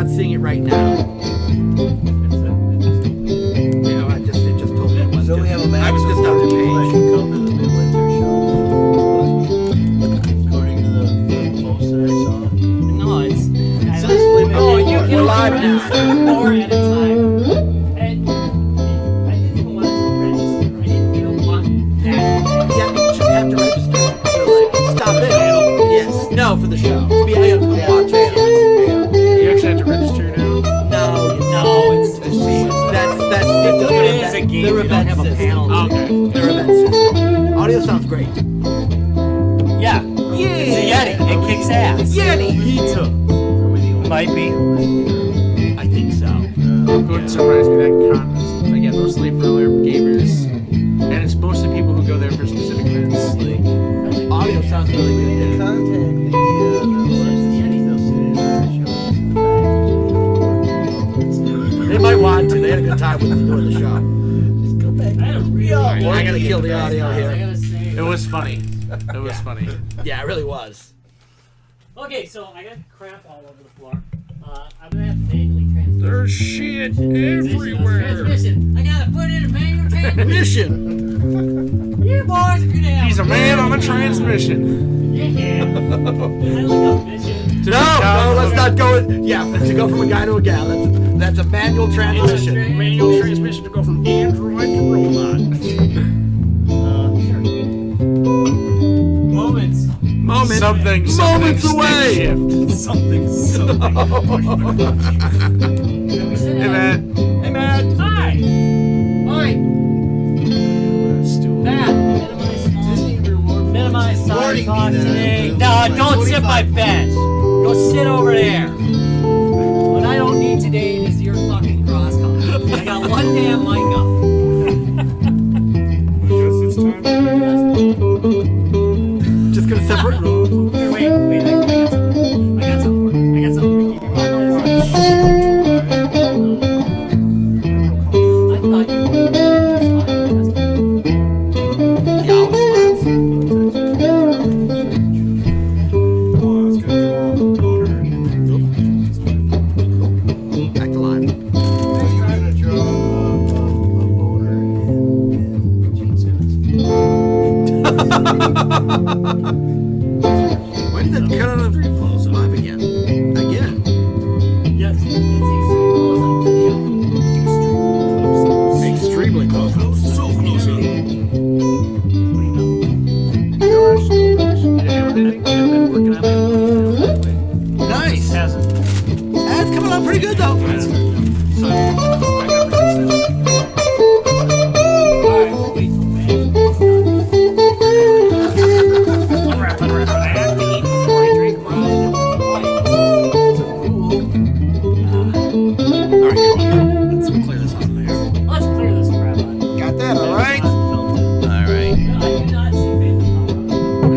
not seeing it right now. You know, it just told me it was. So we have a I was just on the page. Come to the Midwinter show. According to the post that I saw. No, it's. Oh, you can We're live now. 4 at a time. And I didn't even want to register. I didn't even want that. Yeah, you should have to register. So like, stop it. Yes. No, for the show. To be able to watch it. You actually have to register now? No, It's that's it is a game. You don't have a panel. Okay. Their event system. Audio sounds great. Yeah. It's a Yeti. It kicks ass. Yeti. Might be. I think so. Wouldn't surprise me. That con is, again, mostly for other gamers. And it's mostly people who go there for specific events. Audio sounds really good. Dude. Contact They might want to. They had a good time with doing the show. I had a real. I gotta kill the audio I here. gotta say. It was funny. It was funny. Yeah, it really was. Okay, so I got crap all over the floor. I'm gonna have to manually transition. There's shit Transmission. I gotta put in a manual transmission. Mission. You boys are gonna have. He's a man on a transmission. Yeah. I like a mission. No, let's not go. Yeah, to go from a guy to a gal. That's a manual transmission. Manual transmission to go from Android to robot. Sure. Moments. Moments away. Shift. Something. Hey, Matt. Hey, Matt. Hi. Oi. Matt. Minimize side talk today. No, don't sit my bench. Go sit over there. What I don't need today is your fucking crosstalk. I got one damn mic up. Just gonna separate. Wait, I got something for you. I got something to keep you on. I thought you were Yeah, I'll back to live. You're gonna draw a boner in Gene Simmons. Why did that cut out of live again? Again. Yes, it's Extremely close. So close. Nice. That's coming out pretty good though. Let's clear this out there. Let's clear this crap out. Got that, all right? All right. I do not see Phantom Power.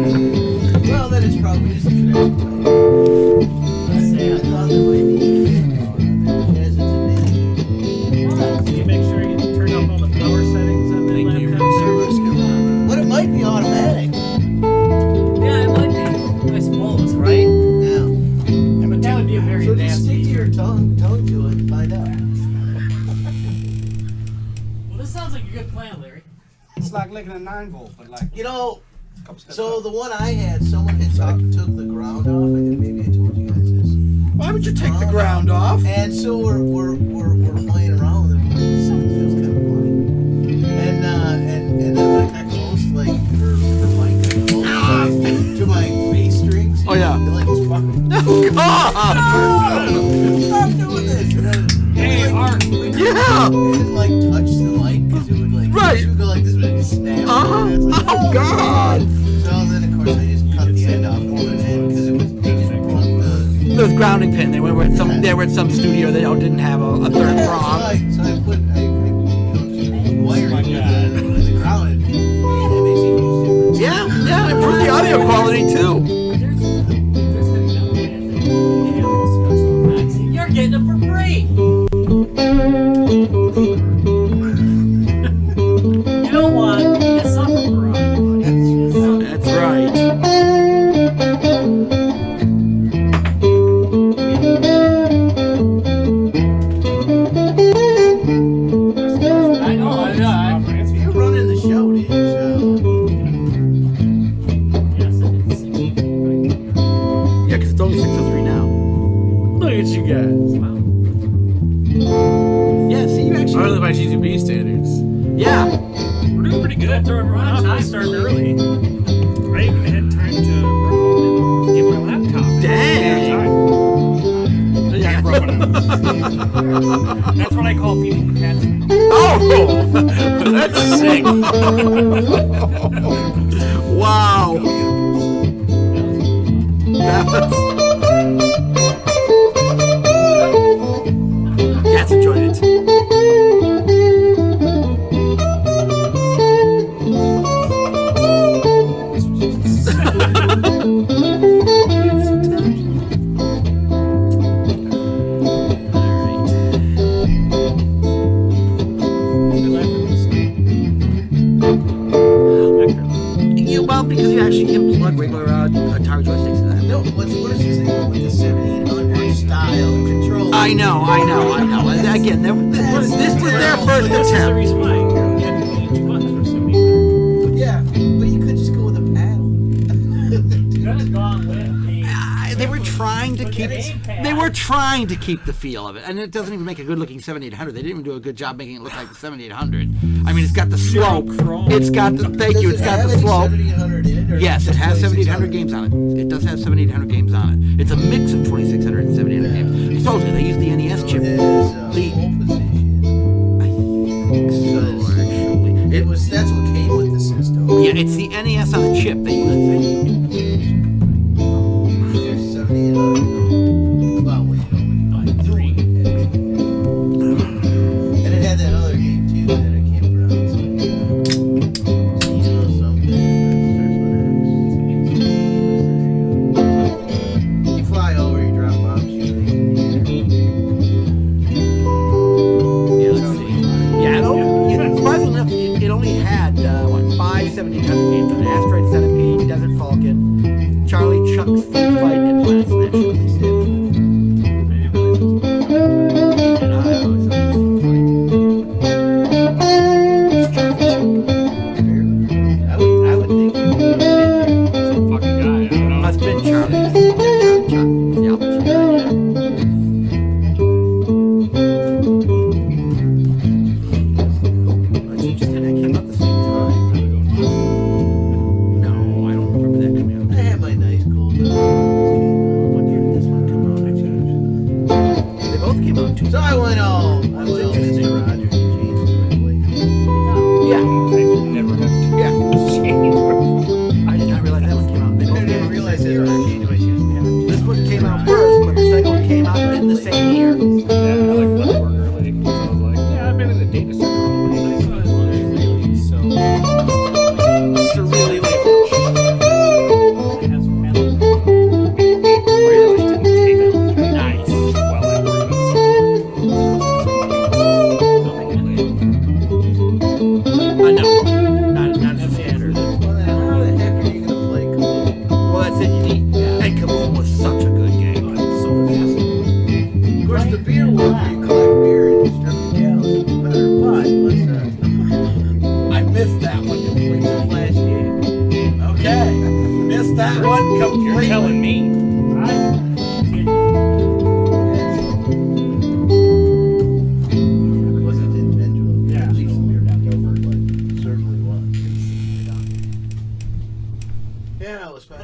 Well, then it's probably just a connection. Let's say I thought there might be Can you make sure you turn off all the power settings on the laptop? But it might be automatic. Yeah, it might be. I suppose, right? Yeah. But that would be a very So just nasty. stick to your tongue to it and find out. Well, this sounds like a good plan, Larry. It's like licking a 9-volt, but like. You know, so the one I had, someone had took the ground off. I think maybe I told you guys this. Why would you take the ground off? And so we're playing around with it. Something feels kind of funny. And then when it got close, like her mic got close to my bass strings. Oh, yeah. It like was fucking. Oh, God! Stop doing this. And then, Hey, Art. It Yeah! didn't like touch the mic because it would like. Right. It would go like this, but it just snapped. Uh-huh. And it's like, Oh, God! So then of course I just cut the end off for it because it was they just put the. Those grounding pin. They were at some studio. They didn't have a third Yeah, prong. so I put you know, just wired it with the ground. And it makes a huge difference. Yeah, improve the audio quality too. There's another way I think they have those special effects. You're getting them for free. You don't want to suffer for it. That's right. only 6:03 now. Look at you guys. Yeah, see, you actually. Only by G2B standards. Yeah. We're doing pretty good. Throw everyone off. I started early. I even had time to run home and get my laptop. Dang. Yeah, that's what I call feeding the cats. Oh, that's sick. Wow. Cats enjoyed it. Well, because you actually can plug regular Atari joysticks in that. No, what is this thing with the 1700 style control? I know. And again, this was their first This is the attempt. reason why. You had to pay $2 for something. Yeah, but you could just go with a paddle. Could have gone with the. They were trying to keep. They were trying to keep the feel of it, and it doesn't even make a good-looking 7800. They didn't even do a good job making it look like the 7800. I mean, it's got the slope. It's got the. Thank you. It's got the slope. 7800 in it, or Yes, it has 7800 2600? games on it. It does have 7800 games on it. It's a mix of 2600 and 7800 games. I told you they use the NES chip. His The- pole position. I think so, actually. That's what came with the system. Yeah, it's the NES on a chip. They use. There's 7800. Well, when you know, when you Three. and it had that other game too that I can't pronounce. Seasonal something. You fly over, you drop bombs, shooting. Yeah, let's see. Yeah, surprisingly enough, it only had, 5 1700 games on it. Asteroid Centipede, Desert Falcon, Charlie Chuck's Food Fight, and Planet Smash. And I always thought it was Food Fight. I would think you would have been Some fucking guy. I don't know. Must have been Charlie. Yeah, Charlie Chuck. The Albert guy, yeah. But you just had that came out at the same time. No, I don't remember that coming out. I had my nice gold. What year did this one come out? They both came out in So I went all Mr. Rogers and changed my place. Yeah, I never have yeah. I did not realize that one came out. They I both came didn't out realize the that same I year. changed my shoes. This one came out first, but the second one came out in the same year. Yeah, I like left work early. So I was like, yeah, I've been in the data center all day. So It's a really late I had some panels. Really? Didn't take out Nice. while I worked on No, not as standard. Well, then how the heck are you gonna play Kaboom? Well, that's it. You need. And Kaboom was such a good game. Of course, the beer one where you collect beer and strip the gallons is better, but let's I missed that one completely. the flash game. Okay, missed that one You're completely. telling me. It wasn't intentional. Yeah. At least we were not over, but it certainly was. Yeah, it was fun.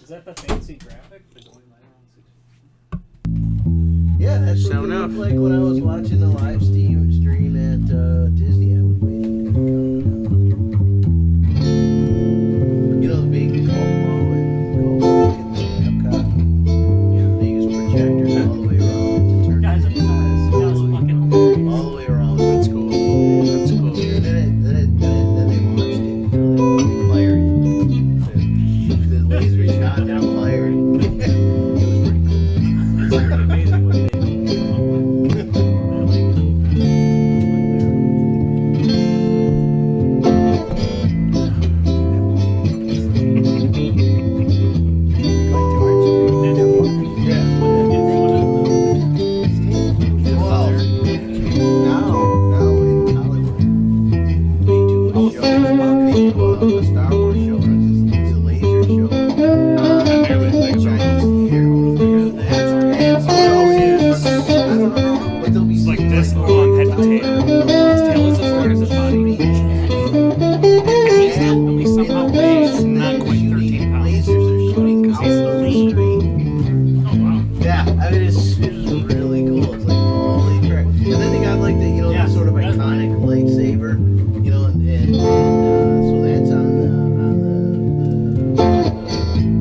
Is that the fancy graphic? The going light Yeah, that's what Sound it looked enough. like when I was watching the live stream at Disney. I was waiting for it to come out. You know the big golf ball and golf ball in Epcot? Yeah. They use projectors all the way around to turn Guys, it I'm sorry. That was fucking hilarious. all the way around. That's cool. That's cool. And then they launched it. They fired it. The laser shot and fired it. It was pretty cool. It's pretty amazing what they come up with. Star Wars show. It's a laser show. Chinese air. I mean, it's really cool. It's like, holy crap. And then they got like the, you know, Yeah, the sort of that's iconic lightsaber, you know, and so that's on the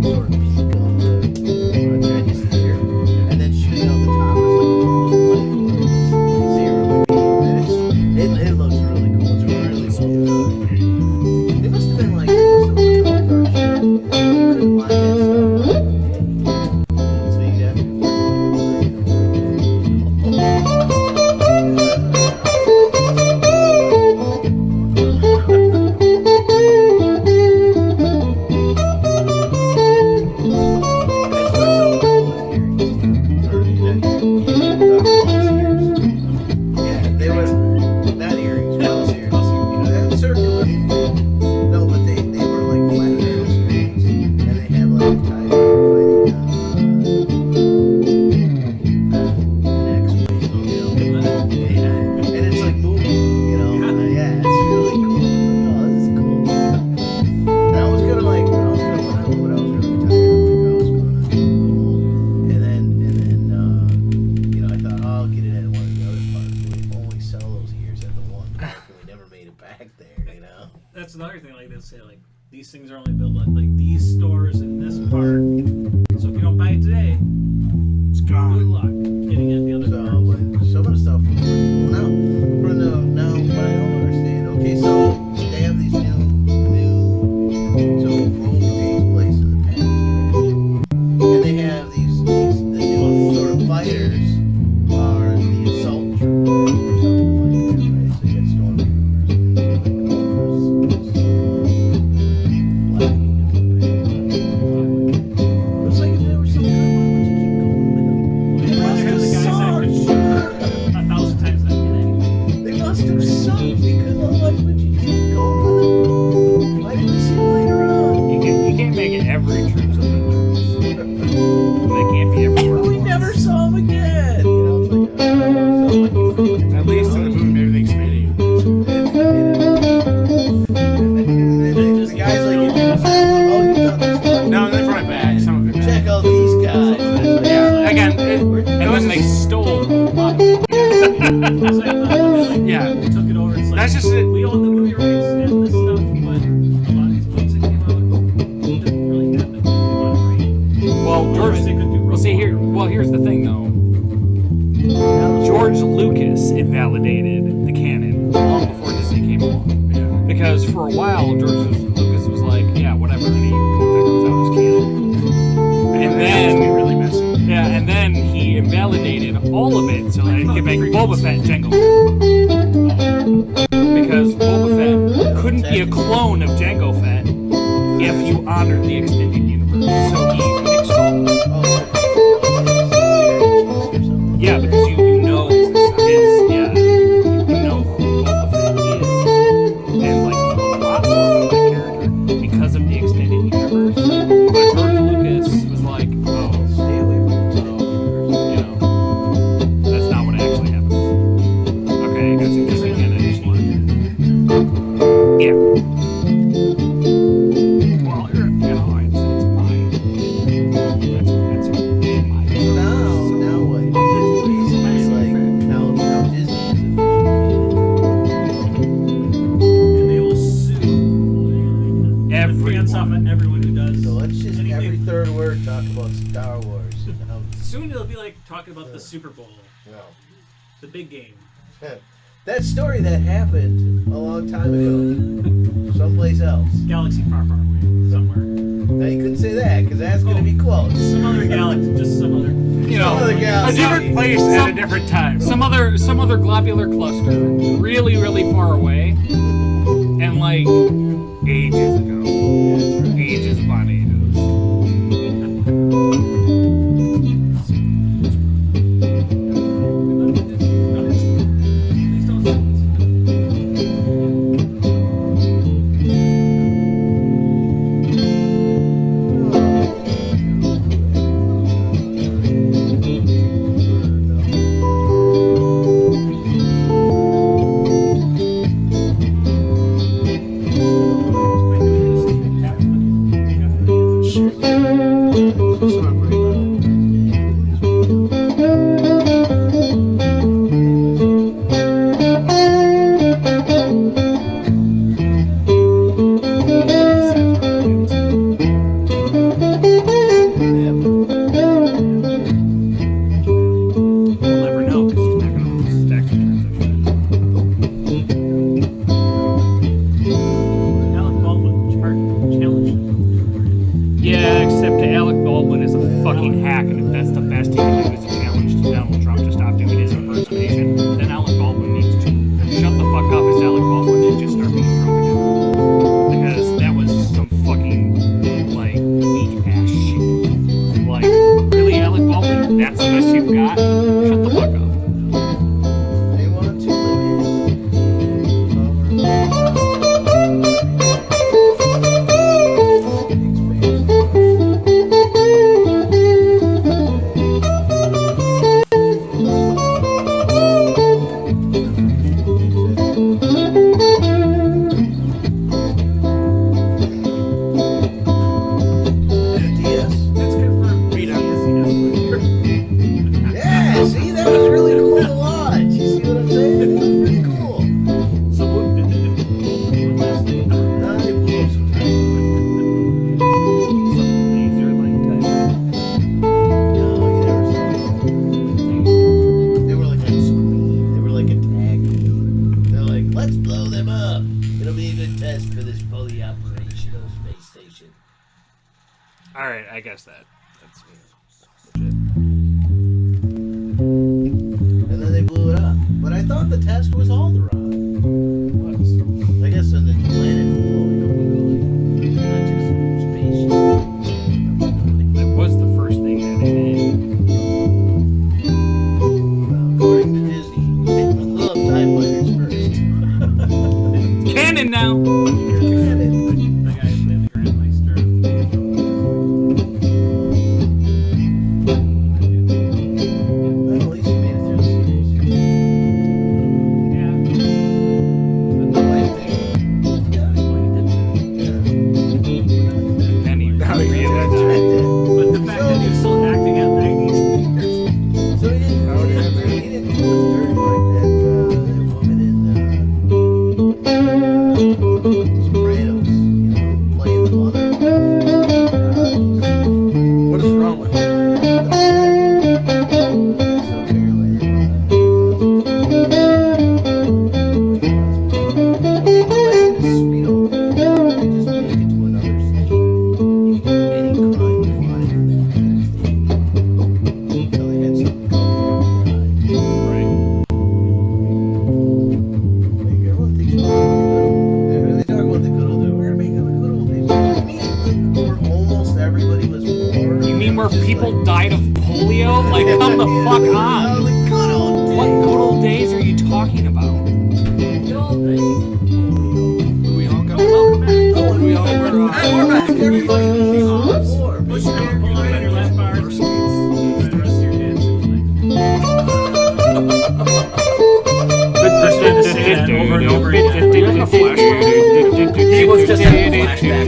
sort of peak of the Chinese theater. And then shooting out the top is like a lightsaber beam. And it looks really cool. It's really well done. It must have been like, dark shit. You couldn't line that stuff up. So you have to. That's another thing. Like they say, like these things are only available at like these stores in this park. So if you don't buy it today, It's good gone. luck getting it at the other So, parks. but some of the stuff was pretty cool. Now, what I don't understand, okay, so they have these new, so Rome takes place in the past, right? And they have the new sort of fighters are the assault troopers or something like that, right? So you got stormtroopers and it's like if there was some kind of, why would you keep going with them? They'd rather have the guys that could shoot 1,000 times that minute. They must have sucked because otherwise would you just keep going with them? Why didn't we see them later on? You can't make it every troops of the They can't be everywhere. We never saw them again. You know, it's like, At least in the movie, maybe they expanded you. the guy's like, oh, you thought this was No, they brought it back. Some of it back. check out these guys. Yeah, again, it And was then they just, stole a lot. It's like, like, yeah. we took it over. It's like, That's just it. we own the movie rights and this stuff, but a lot of these movies that came out didn't really have the Well, George. they could do Well, see here. Well, here's the thing, though. George Lucas invalidated the canon long before Disney came along. Yeah. Because for a while, Lucas was like, yeah, whatever, and he put that comes out as canon. And It's then, really messy. yeah, and then he invalidated all of it so that he could make Boba Fett and Jango Fett. Because Boba Fett couldn't be a clone of Jango Fett if you honored the extended universe. So he mixed all of it. Yeah, because you know his, yeah, you know who Boba Fett is. And like, you know a lot more about that character because of the extended universe. But George Lucas was like, oh, Stay away from the you know, that's not what actually happens. Okay, I got some Disney canon. Yeah. Well, you know, it's mine. That's mine. Now what? It's like now Disney is and they will sue Everyone. fans off of everyone who does. so let's just anything. every third word talk about Star Wars. And how, Soon it'll be like talking about the Super Bowl, the big game. that story that happened a long time ago, someplace else. Galaxy far, far away, somewhere. Now you couldn't say that because that's gonna be close. Some other galaxy, just some other. You know, Some other a galaxy. different Placed at a different time. some other globular cluster, really, really far away, and like ages ago, ages upon ages. Please don't sue us. guess that's And then they blew it up. But I thought the test was Alderaan. I guess on the planet not just spaceship. That was the first thing that they did. According to Disney, they blew up TIE fighters first. Canon now. The guy who played the Grandmeister. Well, at least he made it through the series. Yeah. But no, I think. And he Yeah. really did. But the fact that he was still acting at 92 years. So he didn't do it dirty like that woman in Sopranos, playing the mother. What is wrong with it? So apparently, Speedo, they just make it to another state. You can do any crime you wanted in that state. Until they had something called the FBI. Right. Like, everyone thinks about they talk about the good old days. We're gonna make it the good old days. You mean where almost everybody was born? You mean where people died of polio? Like, come the fuck Oh, on. the good old days. What good old days are you talking about? Good old days. We all got Welcome back. Oh, and we all were Hey, we're back. Everybody was war. Push your pull on your left bars. The rest of your hands. Just had to say that over and over again. You're in a flashback. He was just having a flashback,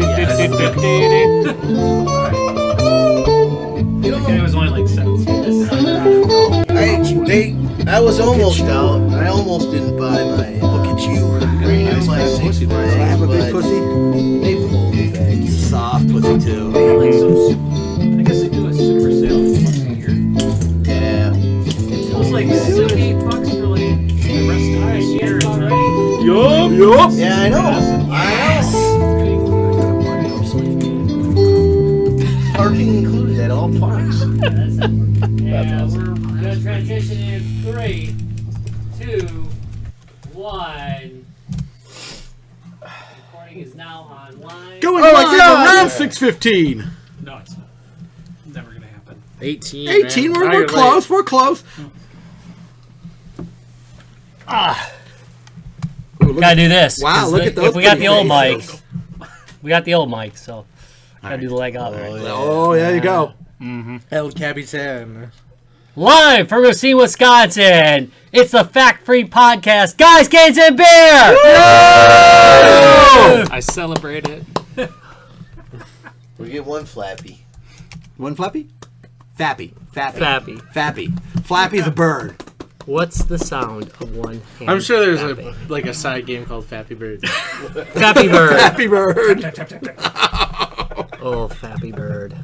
You The guy know, was only like 17. I was almost out. I almost didn't buy my. Look at you. My Six I Flags, have a big but pussy. they folded that. Soft pussy too. They had like some. I guess they do a super sale once a year. Yeah. It was like $78 for like the rest of this year. Yup. Yeah, I know. Parking included at all parks. Yeah, we're gonna transition in 3, 2, 1. Recording is now online. Going Oh my live God. around 6:15. No, it's never gonna happen. 18. 18. man. We're Now you're close. We're close. Gotta do this. Wow, 'cause look at those If we got the pretty old faces. mic, we got the old mic, so gotta do the leg up. Oh, there you go. El Capitan. Live from Racine, Wisconsin, it's the Fact Free Podcast, Guys, Gains, and Beer! I celebrate it. We get one flappy. One flappy? Fappy. Fappy. Fappy. Fappy. Flappy's a bird. What's the sound of one hand? I'm sure there's Fappy? a side game called Fappy Bird. Fappy Bird. Fappy bird. Oh, Fappy Bird.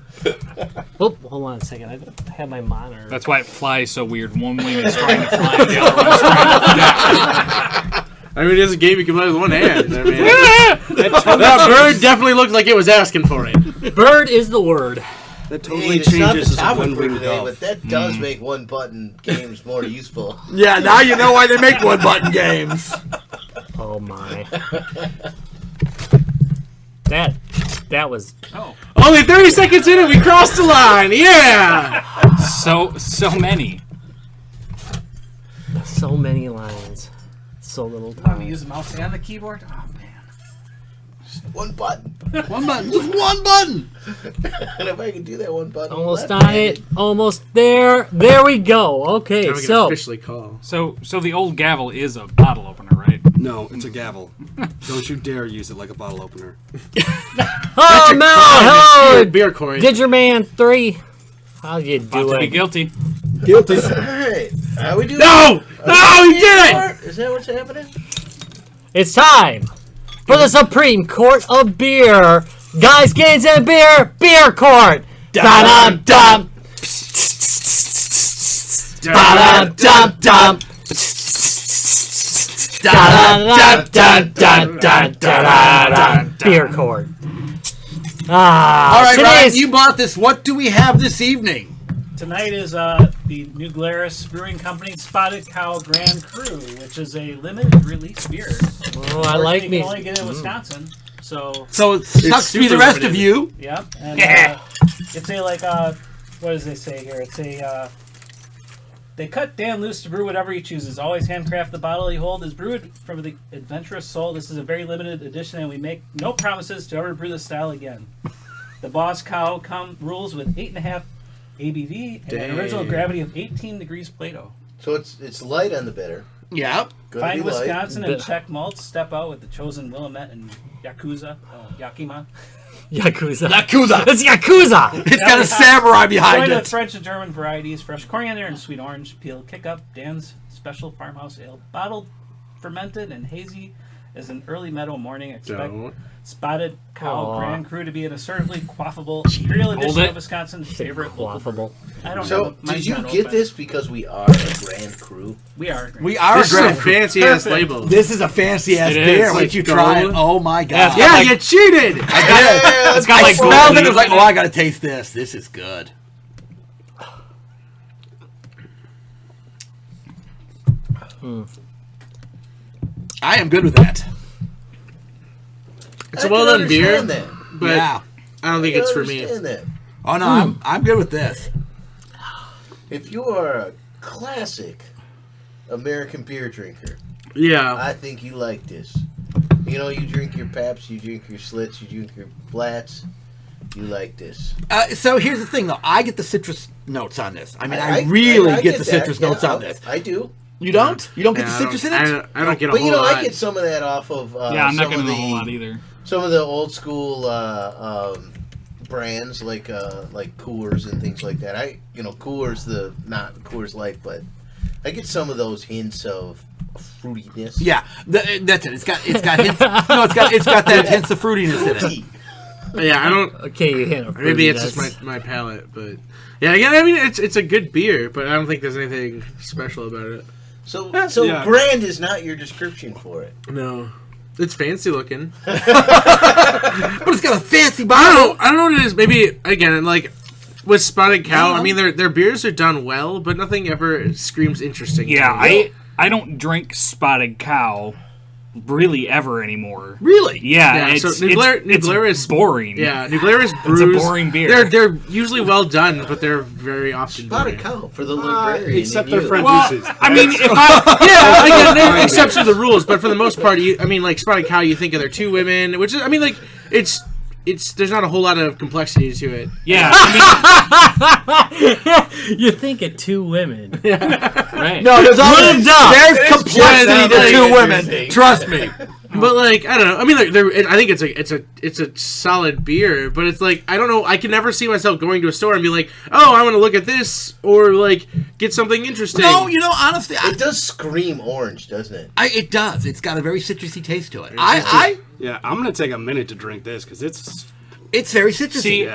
Oh, hold on a second. I have my monitor. That's why it flies so weird. One wing is trying to fly, and the other one's trying to fly. I mean, it's a game you can play with one hand. I mean, that bird definitely looked like it was asking for it. Bird is the word. That Hey, totally it's not changes the as a topic for one-wing today, golf. but that does make one-button games more useful. Yeah, now you know why they make one button games. Oh my. That was Only 30 seconds in and we crossed the line. Yeah. So many. so many lines. So little I'm time. use the mouse and the keyboard. Oh man. One button. One button. Just one button. And if I can do that one button. Almost on it. Almost there. There we go. Okay, Now we can so officially call. So the old gavel is a bottle opener, right? No, it's a gavel. Don't you dare use it like a bottle opener. oh no, hello, Beer Corey. did your man 3? How'd you Thought do to be it? guilty. Guilty. Alright. How we doing? No! No, he did it! Is that what's happening? It's time for the Supreme Court of Beer. Guys, Gains, and Beer, Beer Court. Da-dum-dum. Da-dum-dum-dum. Da-dum-dum-dum-dum-dum-dum. Beer Court. All right, Ryan, today's you bought this. What do we have this evening? Tonight is the New Glarus Brewing Company Spotted Cow Grand Cru, which is a limited release beer. Oh, I like You me. can only get it in Wisconsin. So, So it sucks to be the super rest limited. of you. yep. And it's a what does they say here? It's a they cut Dan loose to brew whatever he chooses. Always handcraft the bottle he holds is brewed from the adventurous soul. This is a very limited edition, and we make no promises to ever brew this style again. The Boss Cow rules with 8.5 ABV and an original gravity of 18 degrees Plato. So it's light on the bitter. Yeah. Gonna Find be light. Wisconsin and check malts. Step out with the chosen Willamette and Yakima. Yakuza. Yakuza. It's Yakuza. It's got a samurai behind Join with it. French and German varieties, fresh coriander and sweet orange peel. Kick up Dan's special farmhouse ale, bottled, fermented, and hazy as an early meadow morning. Expect Don't. Spotted Cow Aw. Grand Cru to be an assertively quaffable imperial Hold edition it. of Wisconsin's favorite local brew. Quaffable. I don't So know. did you get this because we are a grand crew? We are. We are This a is a grand. fancy ass label. This is a fancy ass It beer. is. Why don't you try it? Gold. Oh my god! Yeah, it's Yeah, got you cheated. It's got I like smelled gold it. It was like, leaf oh, in I gotta taste this. This is good. I am good with that. It's a well done beer, That. but Yeah. I don't think I it's can for me. understand that. Oh no, I'm good with this. If you are a classic American beer drinker, Yeah. I think you like this. You know, you drink your Paps, you drink your Slits, you drink your Flats. You like this. So here's the thing, though. I get the citrus notes on this. I mean, I really I get the that. citrus Yeah, notes on this. I do. You don't? You don't get Yeah, the citrus in I it? don't get a But whole you know, lot. I get some of that off of Yeah, I'm not some getting of a whole lot the either. some of the old school brands like Coors and things like that. Coors not Coors Light, but I get some of those hints of fruitiness. Yeah, that's it. It's got hints. No, it's got that hints of fruitiness in it. Yeah, I don't. Okay, you hit a Maybe it's just my palate, but yeah. Again, I mean, it's a good beer, but I don't think there's anything special about it. So Yeah. grand is not your description for it. No, it's fancy looking. But it's got a fancy bottle. I don't know what it is. Maybe again, like with Spotted Cow. I mean, their beers are done well, but nothing ever screams interesting. Yeah, to me. I don't drink Spotted Cow really ever anymore. Really? Yeah, Yeah, it's, so New Glarus- it's boring. Yeah, New Glarus brews. It's a boring beer. They're usually well done, but they're very often Spotted boring. Cow for the librarian. Except in their you. friend Well, Deuces. I mean, if I Yeah, again, there are exceptions to the rules, but for the most part, I mean, like Spotted Cow, you think of their two women, which is, I mean, like it's there's not a whole lot of complexity to it. yeah, I You think of two women. mean, right? No, there's Moved up. there's complexity to That's two like women. interesting. Trust me. But like, I don't know. I mean, like, I think it's a solid beer, but it's like I don't know. I can never see myself going to a store and be like, oh, I want to look at this or like get something interesting. No, you know, honestly, It does scream orange, doesn't it? it does. It's got a very citrusy taste to it. Yeah, I'm gonna take a minute to drink this because It's very citrusy. See,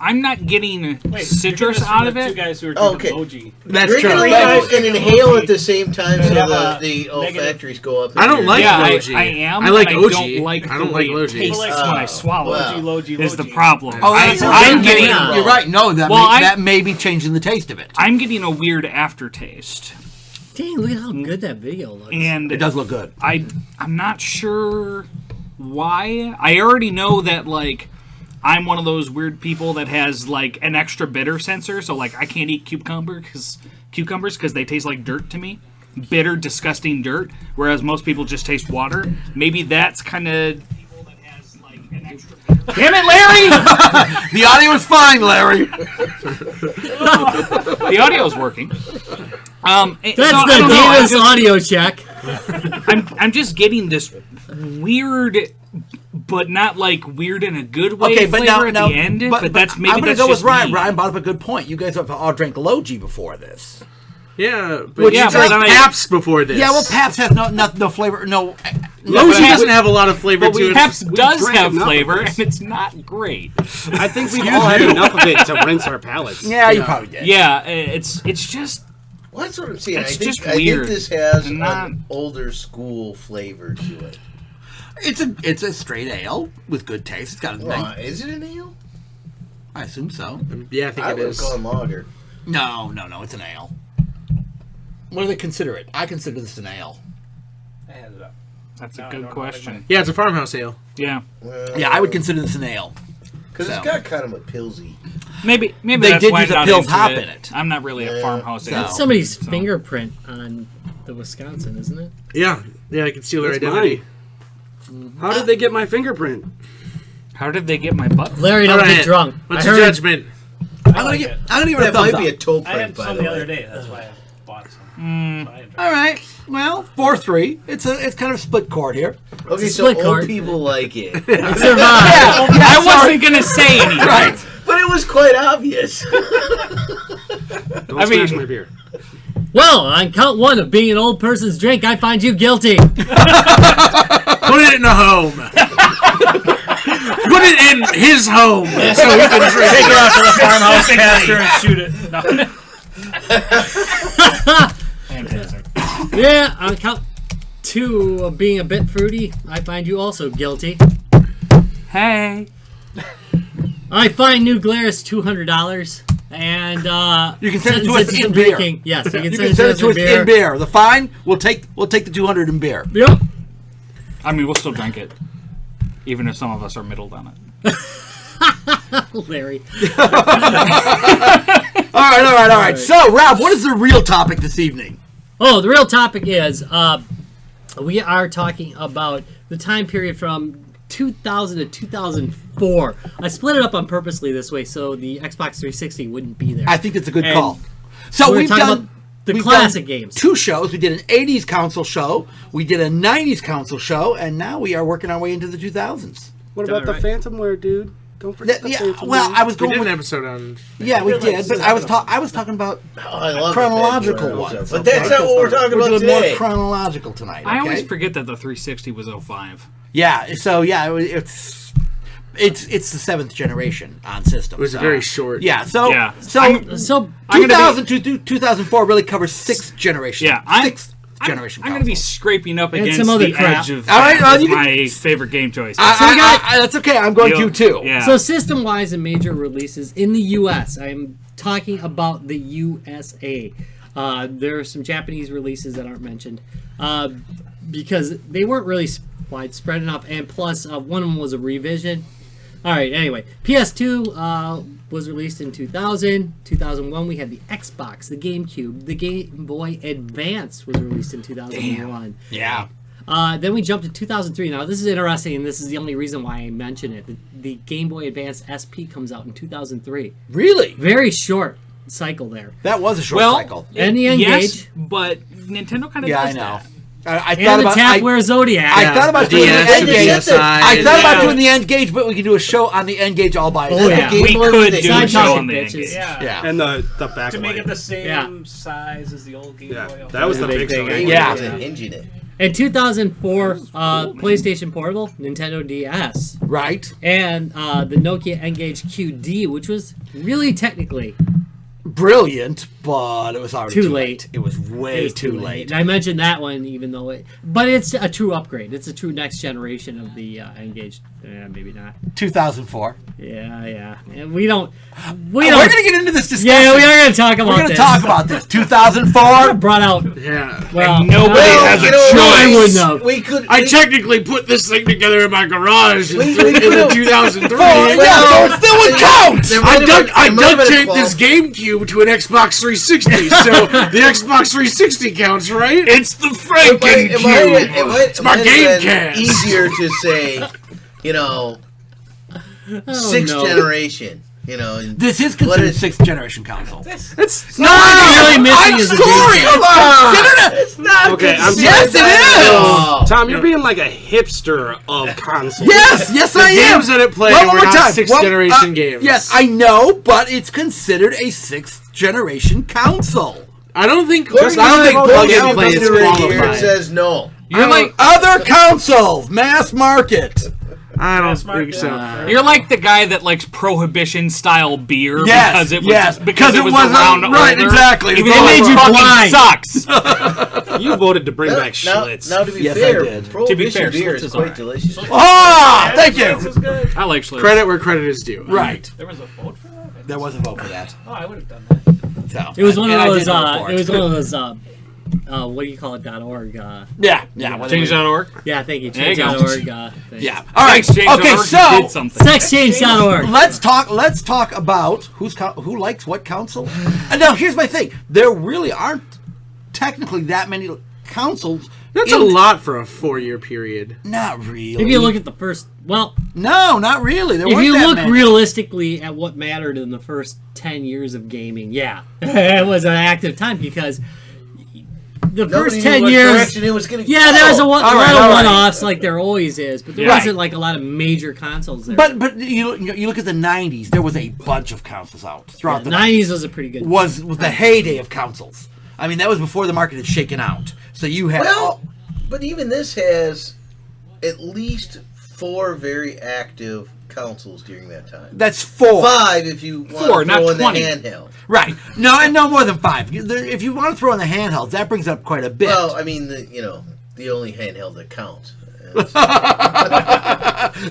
I'm not getting Wait, citrus you're out of the two it. guys who are Oh, drinking okay. OG. That's Drink true. it That's and true. inhale at the same time so Yeah. the Negative. olfactories go up. I don't like Yeah, Logi. I am. I like and OG. I don't like I don't the like way Logi. it tastes Like, when I swallow wow. it. Logi, Is the Logi. problem? Oh, I'm I'm getting. Yeah. You're right. No, Well, that may be changing the taste of it. I'm getting a weird aftertaste, Dang, look at how good that video looks. and It does look good. I'm not sure why. I already know that like I'm one of those weird people that has like an extra bitter sensor, so like I can't eat cucumbers because they taste like dirt to me. Bitter, disgusting dirt, whereas most people just taste water. Maybe that's kind of. Damn it, Larry! The audio is fine, Larry. The audio's working. That's so, I the don't know, Davis audio check. I'm just getting this weird, but not like weird in a good way. Okay, but flavor now, at the end. But that's maybe I'm gonna that's go with just Ryan. me. Ryan brought up a good point. You guys have all drank Logi before this. Yeah, but Which you is drank like- Pabst before this. Yeah, well, Pabst has no flavor. No. Logi Pabst- doesn't have a lot of flavor to it. Pabst does drank have enough of flavor, this. and it's not great. I think we've all had enough of it to rinse our palates. Yeah, you probably did. Yeah, it's just Well, that's what I'm saying. It's I think just I think weird. this has Not- an older school flavor to it. It's a straight ale with good taste. It's got a nice. Is it an ale? I assume so. Yeah, I think I it would is. call it lager. No, it's an ale. What do they consider it? I consider this an ale. I had it up. That's No, a I good don't question. Yeah, it's a farmhouse ale. Yeah. Yeah, I would consider this an ale. Because So. it's got kind of a pilsy. Maybe They that's did why use I'm a not Pils into hop in it. I'm not really a Yeah. farmhouse So. ale. That's somebody's fingerprint on the Wisconsin, isn't it? Yeah, I can steal their That's identity. How did they get my fingerprint? How did they get my butt? Larry, don't All get right. drunk. What's I your heard- judgment? I'm gonna give it a That thumbs might be a up. toe I print, had by some the the other way. day. That's why I bought some. So I enjoyed it. All right. Well, 4-3. It's kind of a split chord here. Okay, It's a so split old card. people like it. It survived. I wasn't gonna say anything. Right. But it was quite obvious. Don't smash my beer. Well, on count one of being an old person's drink, I find you guilty. Put it in a home. Put it in his home so he can drink Take it it. out to the farmhouse pasture and shoot it. No. Fantastic. Yeah, on count two of being a bit fruity, I find you also guilty. Hey. I find New Glarus $200, and You can send it to sentence us to in beer. drinking. Yes, you can You send can send it to us in in beer. The fine, we'll take the 200 in beer. Yep. I mean, we'll still drink it, even if some of us are middled on it. Larry. All right. So, Rob, what is the real topic this evening? Oh, the real topic is we are talking about the time period from 2000 to 2004. I split it up on purposely this way so the Xbox 360 wouldn't be there. I think it's a good And call. So we're we've talking done about the we've classic done games. 2 shows. We did an 80s console show, we did a 90s console show, and now we are working our way into the 2000s. What about the Alright. Phantomware, dude? Don't forget the Yeah, Phantomware. well, I was We going did an with, episode on. yeah, we did, but I was talking about Oh, I love chronological it. ones. But that's not what we're talking we're about doing more today. chronological tonight. I always okay? forget that the 360 was 05. Yeah, so yeah, it's the 7th generation on system. It was very short. Yeah, so Yeah. so So I'm gonna 2000 to 2004 really covers 6th generation. Yeah, I'm- 6th generation. I'm going to be consoles. scraping up And against some other the crap. edge of All right, well, you can- my favorite game choice. That's okay. I'm going to too. Yeah. So system-wise and major releases in the U.S., I'm talking about the USA. There are some Japanese releases that aren't mentioned because they weren't really widespread enough, and plus one of them was a revision. All right, anyway, PS2 was released in 2000. 2001, we had the Xbox, the GameCube, the Game Boy Advance was released in 2001. Yeah. Then we jumped to 2003. Now, this is interesting, and this is the only reason why I mention it. The Game Boy Advance SP comes out in 2003. Really? Very short cycle there. That was a short well, cycle. And the yes, N-Gage. but Nintendo kind of Yeah, does I know. that. I And thought the about Tapware Zodiac. I thought about the doing the DS N and the gauge. DSi. I thought about Yeah. doing the N gauge, but we could do a show on the N gauge all by Oh, itself. yeah. Game We Boy could was do a Side show talking on the bitches. N-Gage. Yeah. Yeah. And the backlight. To make it the same Yeah. size as the old Game Yeah, Boy. that was the big thing. thing. Yeah. With an hinge in it. In 2004, PlayStation Portable, Nintendo DS, Right? and the Nokia N-Gage QD, which was really technically Brilliant, but it was already Too too late. late. It was way too late. And I mentioned that one, even though but it's a true upgrade. It's a true next generation of the N-Gage. Maybe not. 2004. Yeah. And we don't. We're going to get into this discussion. Yeah, we are going to talk about We're going to this. talk about this. 2004. Brought out. Yeah. Well, Nobody Well, has you a know, choice. I wouldn't have. We could. I technically put this thing together in my garage in, We- in we the could've- 2003. Yeah, so it still would count. There I might have duct been- there might have been a taped this qual- GameCube to an Xbox 360, so the Xbox 360 counts, right? It's the It might- it might- Franken it might- It's my it might game have been cast. Easier to say, you know, sixth no. generation. You know, and This is What considered is- 6th generation console. It's What you're really missing I'm is a sorry. it's not. Okay, I'm Yes, it is. Oh. Tom, you're being like a hipster of consoles. Yes, I am. games that it played One were more not time. 6th One- generation games. Yes, I know, but it's considered a 6th generation console. I don't think According plug to and play is Computer here, it qualified. says no. You're like Other consoles, mass market. I don't Mass think so. market. you're like the guy that likes prohibition style beer Yes, because it was yes, because it was wasn't- around right, older. exactly. Even It though made it you fucking blind. sucks. You voted to bring Now, back Schlitz. now, to be Yes, I fair, did. Prohibition fair, beer Schlitz is is quite alright. delicious. Oh, thank This you. is good. I like Schlitz. Credit where credit is due. Right. There was a vote for that? There was a vote for that. Oh, I would have done that. So, It was one of and I those. did vote for It was one of those. What do you call it? .org. Yeah. whatever. Change.org. Yeah, thank you. There you go. Change.org. Thing. Yeah. All right. Change.org Okay. did So something. Sexchange.org. let's talk about who likes what council. And now here's my thing. There really aren't technically that many councils. That's a lot for a 4-year period. Not really. If you look at the first, well, no, not really. There if weren't you that look many. realistically at what mattered in the first 10 years of gaming, yeah, it was an active time because the Nobody first knew 10 what years. direction it was gonna Yeah, go. there was a lot All right, of all right. one-offs like there always is, but there Yeah. wasn't like a lot of major consoles there. But you look at the 90s. There was a bunch of councils out throughout the the 90s was a pretty good. was the heyday of councils. I mean, that was before the market had shaken out. So you had Well, but even this has at least 4 very active councils during that time. that's 4. 5 if you want 4, to not throw in 20. the handheld. Right. No, and no more than 5. If you want to throw in the handhelds, that brings up quite a bit. Well, I mean, the only handheld that counts. the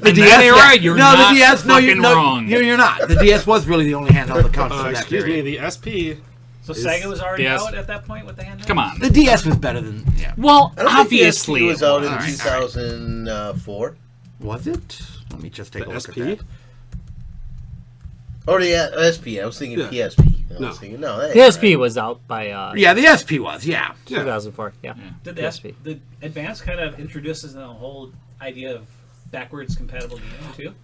In that era, you're not fucking wrong. You're not. The DS was really the only handheld that counted for that Excuse me, period. the SP. So Sega was already Yes. out at that point with the handheld? Come on. The DS was better than Well, I don't obviously. think the SP was out in All right, 2004. Was it? Let me just take a The look SP? at that. Or the SP. I was thinking Yeah. PSP. I No. was thinking, no, that ain't PSP right. was out by Yeah, the SP was. Yeah. 2004. Yeah. Did PSP. the Advance kind of introduces the whole idea of backwards compatible gaming too?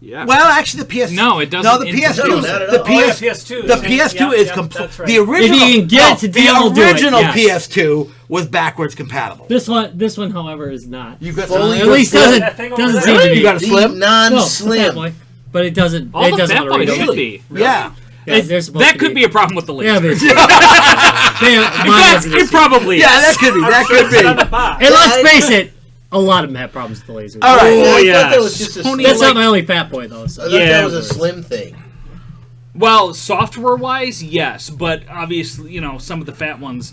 Yeah. Well, actually, the PS. No, it doesn't No, the introduce- PS2. No, not at The all. Oh, yeah, PS. PS2. The So, PS2 yeah, is yeah, complete. that's right. The original. If you can get it to the download, do it, original yeah. PS2 was backwards compatible. This one, however, is not. You got Fully- At least That doesn't thing over doesn't there. seem to be. You got a The slim. No, non-slim. Fat Boy, but it doesn't. All it the doesn't Fat want to Boys read should over. be. Yeah. Yeah, they're supposed That to could be a problem with the Yeah, lasers. they, In fact, it probably Yeah, is. that could be. That could It's on the be. box. And let's face it, a lot of them have problems with the lasers. All right. I thought yeah. that was just a Sony slim, That's not my only Fat Boy though. So. I thought Yeah, that was a it was. slim thing. Well, software-wise, yes, but obviously, some of the fat ones.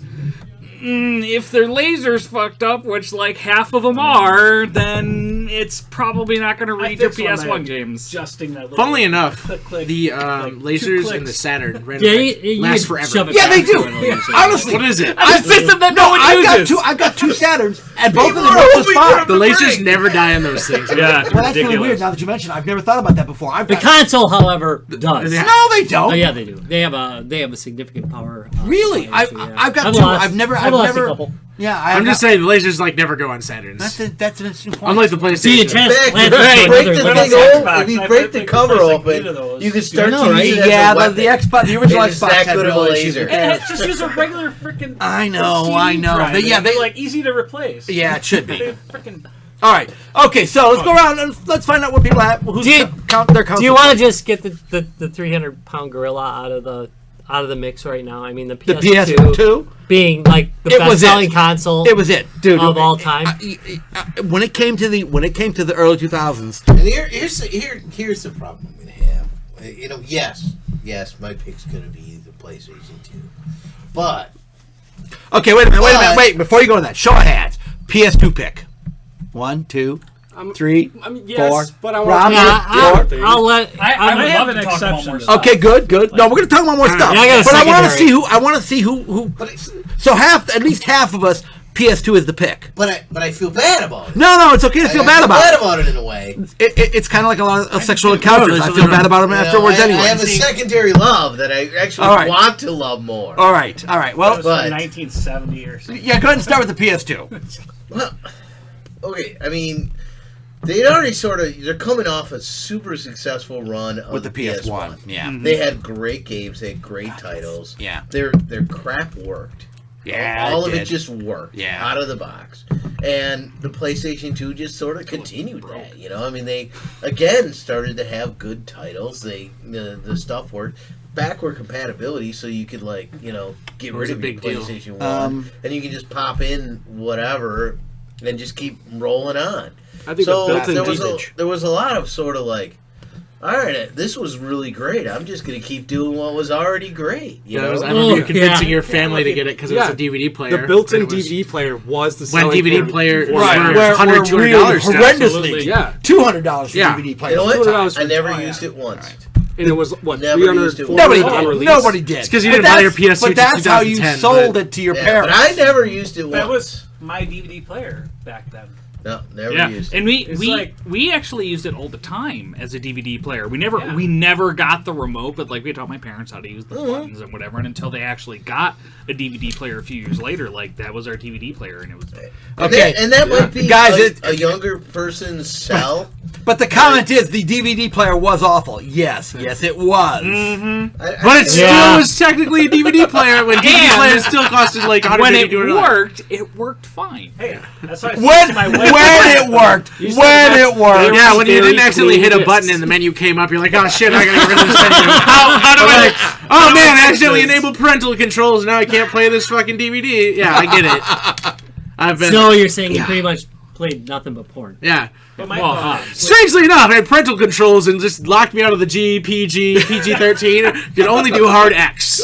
If their lasers fucked up, which like half of them are, then it's probably not going to read your fixed one PS1 by games. Adjusting that little Funnily enough, click, the like, 2 lasers clicks. in the Saturn Yeah, you last could forever. shove it Yeah, they back do. through an laser. Honestly, What is it? A system that no one uses. I've got 2 Saturns, and both of them People are work just hoping fine. for The lasers never die on those things. Yeah, it's Well, that's really ridiculous. weird. Now that you mention, it. I've never thought about that before. I've The got, console, however, does. Yeah. no, they don't. Oh yeah, they do. They have a significant power. Really? supply issue, I've got 2. lost- I've never. I've lost a never. couple. Yeah, I'm just saying the lasers like never go on Saturns. That's an interesting point. Unlike the PlayStation. See, a chance Fact, to if plant you it break to the another thing level. Xbox, if you I break think the we cover replaced, like, 8 open, of those. you can start know, to right? use it as Yeah, a the weapon. Xbox, the original It's Xbox that had good of a real laser. issues. And just use a regular freaking. I know, CD I know. drive. Yeah, They're they like easy to replace. Yeah, it should be. They freaking. All right. Okay, so let's go around and let's find out what people have. Who's Do you- count their count. Do you want to just get the 300-pound gorilla out of the mix right now? I mean, the the PS2, PS2? being like the It was best-selling it. console It was it, dude. of all time. When it came to the early 2000s, And here's the problem I'm gonna have. Yes, my pick's gonna be the PlayStation 2, but okay, wait a minute, wait. Before you go to that, show of hands. PS2 pick. 1, 2, 3, I mean, yes, 4. but I want Rob, to Yeah, you're- I'll let. I would have love to an talk about more exception. stuff. Okay, good. No, we're gonna talk about more stuff. Yeah, I got a but I want to secondary. see who. I want to see who. So at least half of us, PS2 is the pick. but I feel bad about it. No, it's okay to feel bad about it. about it in a way. It's kind of like a lot of sexual encounters. I feel bad about them You know, afterwards I anyway. have a secondary love that I actually All right. want to love more. All right. That Well, was But- from 1970 or something. yeah, go ahead and start with the PS2. Well, okay, I mean, they'd already they're coming off a super successful run of With the PS1. Yeah. They had great games, they had great titles. Yeah. Their crap worked. Yeah, all it of it did. just worked Yeah. out of the box. And the PlayStation 2 just sort of continued that, you know? I mean, they, again, started to have good titles. The stuff worked. Backward compatibility, so you could, like, you know, get was rid a of your big deal. PlayStation 1, and you can just pop in whatever and just keep rolling on. I think So the built-in there cleavage. was a lot of sort of like, all right, this was really great. I'm just going to keep doing what was already great. You know? I remember you convincing yeah. your family to get it because it was a DVD player. The built-in and it was- DVD player was the when selling DVD point player for was it. Where $100, really $200 stuff. horrendously, Yeah. $200 for Yeah. DVD You players. know what? $200 I never for- used it once. And it was, what, Never 300 used it. Nobody on did. release? Nobody did. It's 'cause you But didn't buy your that's- PS3 But that's how you 2010, sold but- it to your Yeah, parents. but I never used it once. That was my DVD player back then. No, never Yeah, used it. and It's like- we actually used it all the time as a DVD player. We Yeah. never got the remote, but like we taught my parents how to use the Mm-hmm. buttons and whatever. And until they actually got a DVD player a few years later, like that was our DVD player, and it was Okay. And that might be Guys, a younger person's sell. But the comment is the DVD player was awful. Yes, it was. But it still was technically a DVD player when DVD And- players still costed like $150. when it worked fine. Hey, that's why I said When to my wife. it worked. When it worked. Yeah, when you Very didn't accidentally hit a cool button discs. and the menu came up, you're like, oh shit, I gotta get rid of this menu. How do I? Oh man, I accidentally enabled parental controls and now I can't play this fucking DVD. Yeah, I get it. I've been. So you're saying you pretty much played nothing but porn. Yeah. But my Well, thought is, Strangely enough, I had parental controls and just locked me out of the G, PG, PG-13. You can only do hard X.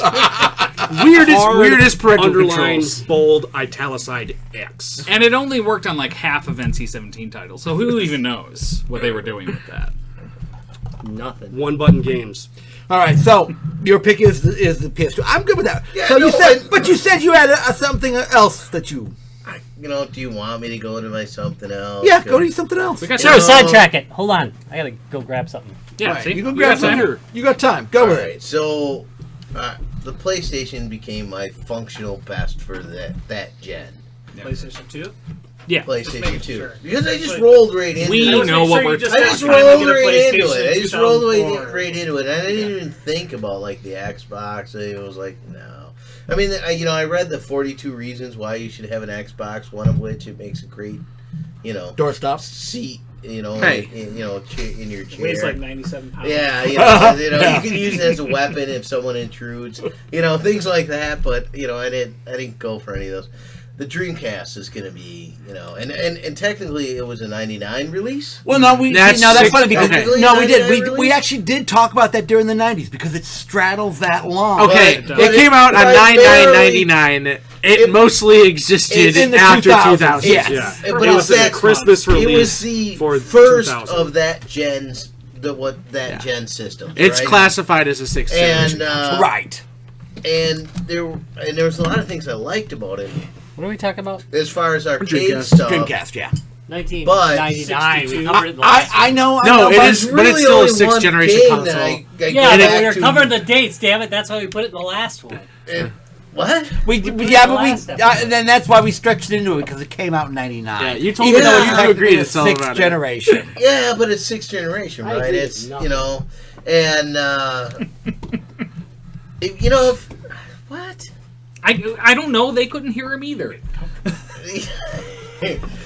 Weirdest parental underline, controls. bold, italicized X. And it only worked on like half of NC-17 titles, so who even knows what they were doing with that? Nothing. One-button games. All right, so your pick is the PS2. I'm good with that. Yeah, so no, you said, but you said you had something else that you. You know, do you want me to go to my something else? Yeah, go to something else. We got Sure, No. sidetrack it. Hold on. I gotta go grab something. yeah. Right, See, you can We grab got time. something. You got time. Go All with right, it. so the PlayStation became my functional best for that gen. PlayStation 2. Yeah. PlayStation making 2. sure. Because I just rolled right into We it. Let's know make what sure we're you just I got just time to rolled get a right into PlayStation it. I just rolled 2004. right into it. I didn't even think about like the Xbox. I was like, no. I mean, I read the 42 reasons why you should have an Xbox. One of which it makes a great, Doorstop. seat. In your chair. Weighs like 97 pounds. Yeah, you can use it as a weapon if someone intrudes. Things like that. But I didn't go for any of those. The Dreamcast is going to be, and technically it was a '99 release. Well, no, that's six- funny because okay. we did. We Release? actually did talk about that during the '90s because it straddles that long. Okay, But it came out on barely- 9/9/99. It mostly existed It's in the after 2000s, 2000. yes. Yeah. But It was a that Christmas It was release the for first 2000. of that gen system. It's right? classified as a 6th And generation. Right. and there was a lot of things I liked about it What are we talking about? as far as arcade Dreamcast. stuff. Dreamcast, yeah. 1999. We 62. covered it I last know. I No, know, it but is- There's but it's really still a only 6th one generation game console. that I Yeah, go but back we were to. covering the dates, damn it. That's why we put it in the last one. What? last episode. and then that's why we stretched into it because it came out in '99. Yeah, you told Even me though that you you Technically agreed it's all sixth about it. generation. Yeah, but it's 6th generation, I right? agree. It's No. and what? I don't know. They couldn't hear him either.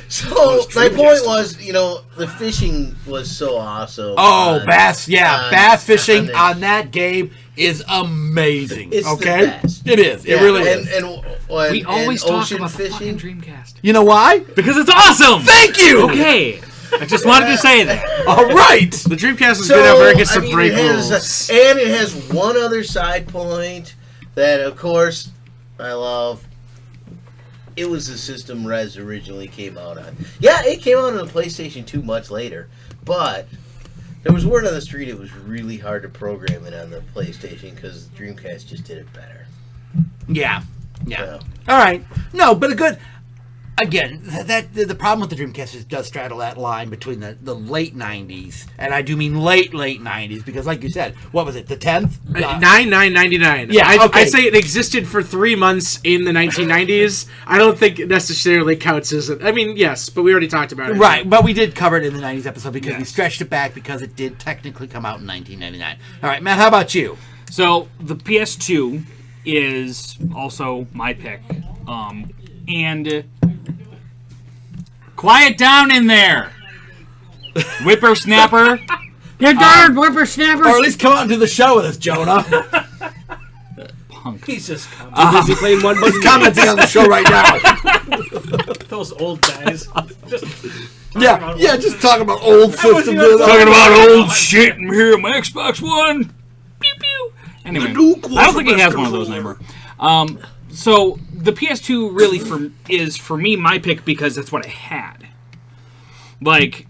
So my point was, the fishing was so awesome. Oh, on- bass! Yeah, on- bass fishing on on that game is amazing. It's the okay, best. it is. It Yeah, really and, is. And We always talk ocean about the fishing. fucking Dreamcast You know why? because it's awesome. Thank you. Okay, I just wanted to say that. All right. The Dreamcast is So, good enough to I mean, break it has, rules. and it has one other side point that, of course, I love. It was the system Rez originally came out on. Yeah, it came out on the PlayStation 2 much later, but there was word on the street it was really hard to program it on the PlayStation because the Dreamcast just did it better. Yeah. So, All right. No, but a good. Again, the problem with the Dreamcast is it does straddle that line between the late '90s, and I do mean late '90s because, like you said, what was it? The 10th? 9/9/99. Yeah, okay. I say it existed for 3 months in the 1990s. I don't think it necessarily counts as. I mean, yes, but we already talked about it. Right, but we did cover it in the '90s episode because we Yes. stretched it back because it did technically come out in 1999. All right, Matt, how about you? So the PS2 is also my pick, and quiet down in there, whippersnapper. You're darn whippersnappers. Or at least come out and do the show with us, Jonah. He's just coming. Busy playing one button. He's commenting on the show right now. those old guys. Just Yeah, just talking about old systems. even Talking about old shit in here, my Xbox One. Pew pew. Anyway, I don't think he has one of those anymore. So the PS2 really is for me my pick because that's what I had. Like,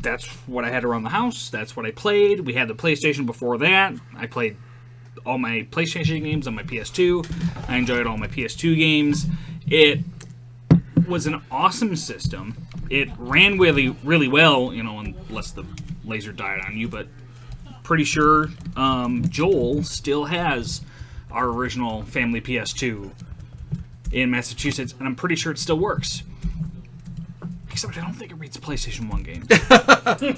that's what I had around the house. That's what I played. We had the PlayStation before that. I played all my PlayStation games on my PS2. I enjoyed all my PS2 games. It was an awesome system. It ran really, really well, unless the laser died on you, but pretty sure Joel still has our original family PS2 in Massachusetts, and I'm pretty sure it still works. Except I don't think it reads PlayStation 1 games.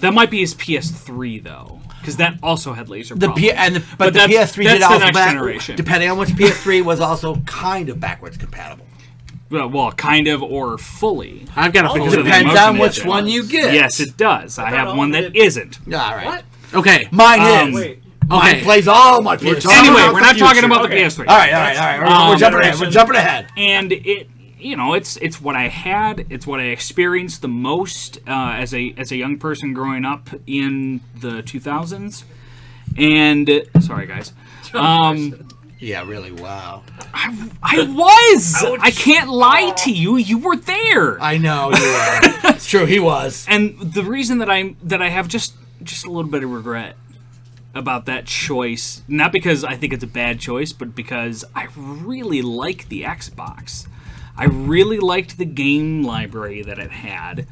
That might be his PS3, though, because that also had laser problems. But the PS3 did that's also the next generation. Depending on which PS3 was also kind of backwards compatible. Well, kind of or fully. I've got a Fully. picture. Depends Motion on which it one does. you get. Yes, it does. I have all one of that it- isn't. All right. What? Okay. Mine is. Wait. Mine Okay. plays all my PS3. Anyway, we're not talking about Okay. the PS3. All right. We're jumping ahead. We're jumping ahead. And it, it's what I had. It's what I experienced the most as a young person growing up in the 2000s. And sorry, guys. Yeah, really. Wow. I was. I can't lie to you. You were there. I know you are. It's true. He was. And the reason that I have just a little bit of regret about that choice, not because I think it's a bad choice, but because I really like the Xbox. I really liked the game library that it had.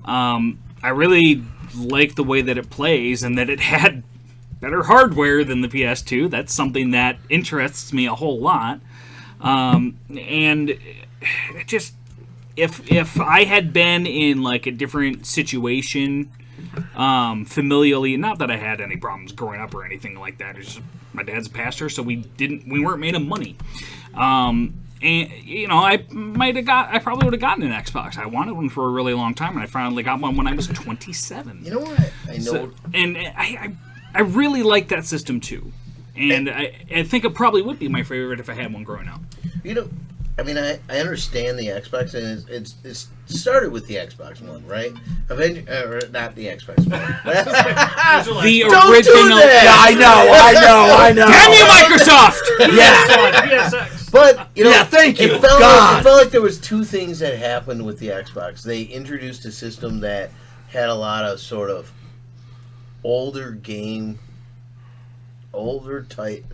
I really liked the way that it plays and that it had better hardware than the PS2. That's something that interests me a whole lot. And it just, if I had been in like a different situation, familially, not that I had any problems growing up or anything like that. It's just my dad's a pastor, so we weren't made of money. And I probably would have gotten an Xbox. I wanted one for a really long time, and I finally got one when I was 27. You know what? I know. So, and I really like that system too, and I think it probably would be my favorite if I had one growing up. I mean, I understand the Xbox, and it started with the Xbox One, right? Or not the Xbox One. The Don't do original. that! Yeah, I know. Damn you, Microsoft! Yeah. PSX. But Yeah, thank you. It felt God. like there was two things that happened with the Xbox. They introduced a system that had a lot of sort of older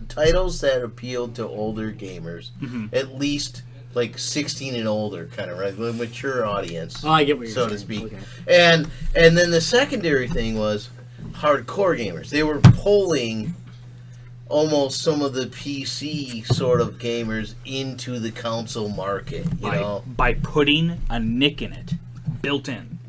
titles that appealed to older gamers, at least like 16 and older, kind of, right, the mature audience, Oh, I get what you're so saying. to speak. Okay. And then the secondary thing was hardcore gamers. They were pulling almost some of the PC sort of gamers into the console market, you know. By putting a NIC in it, built in,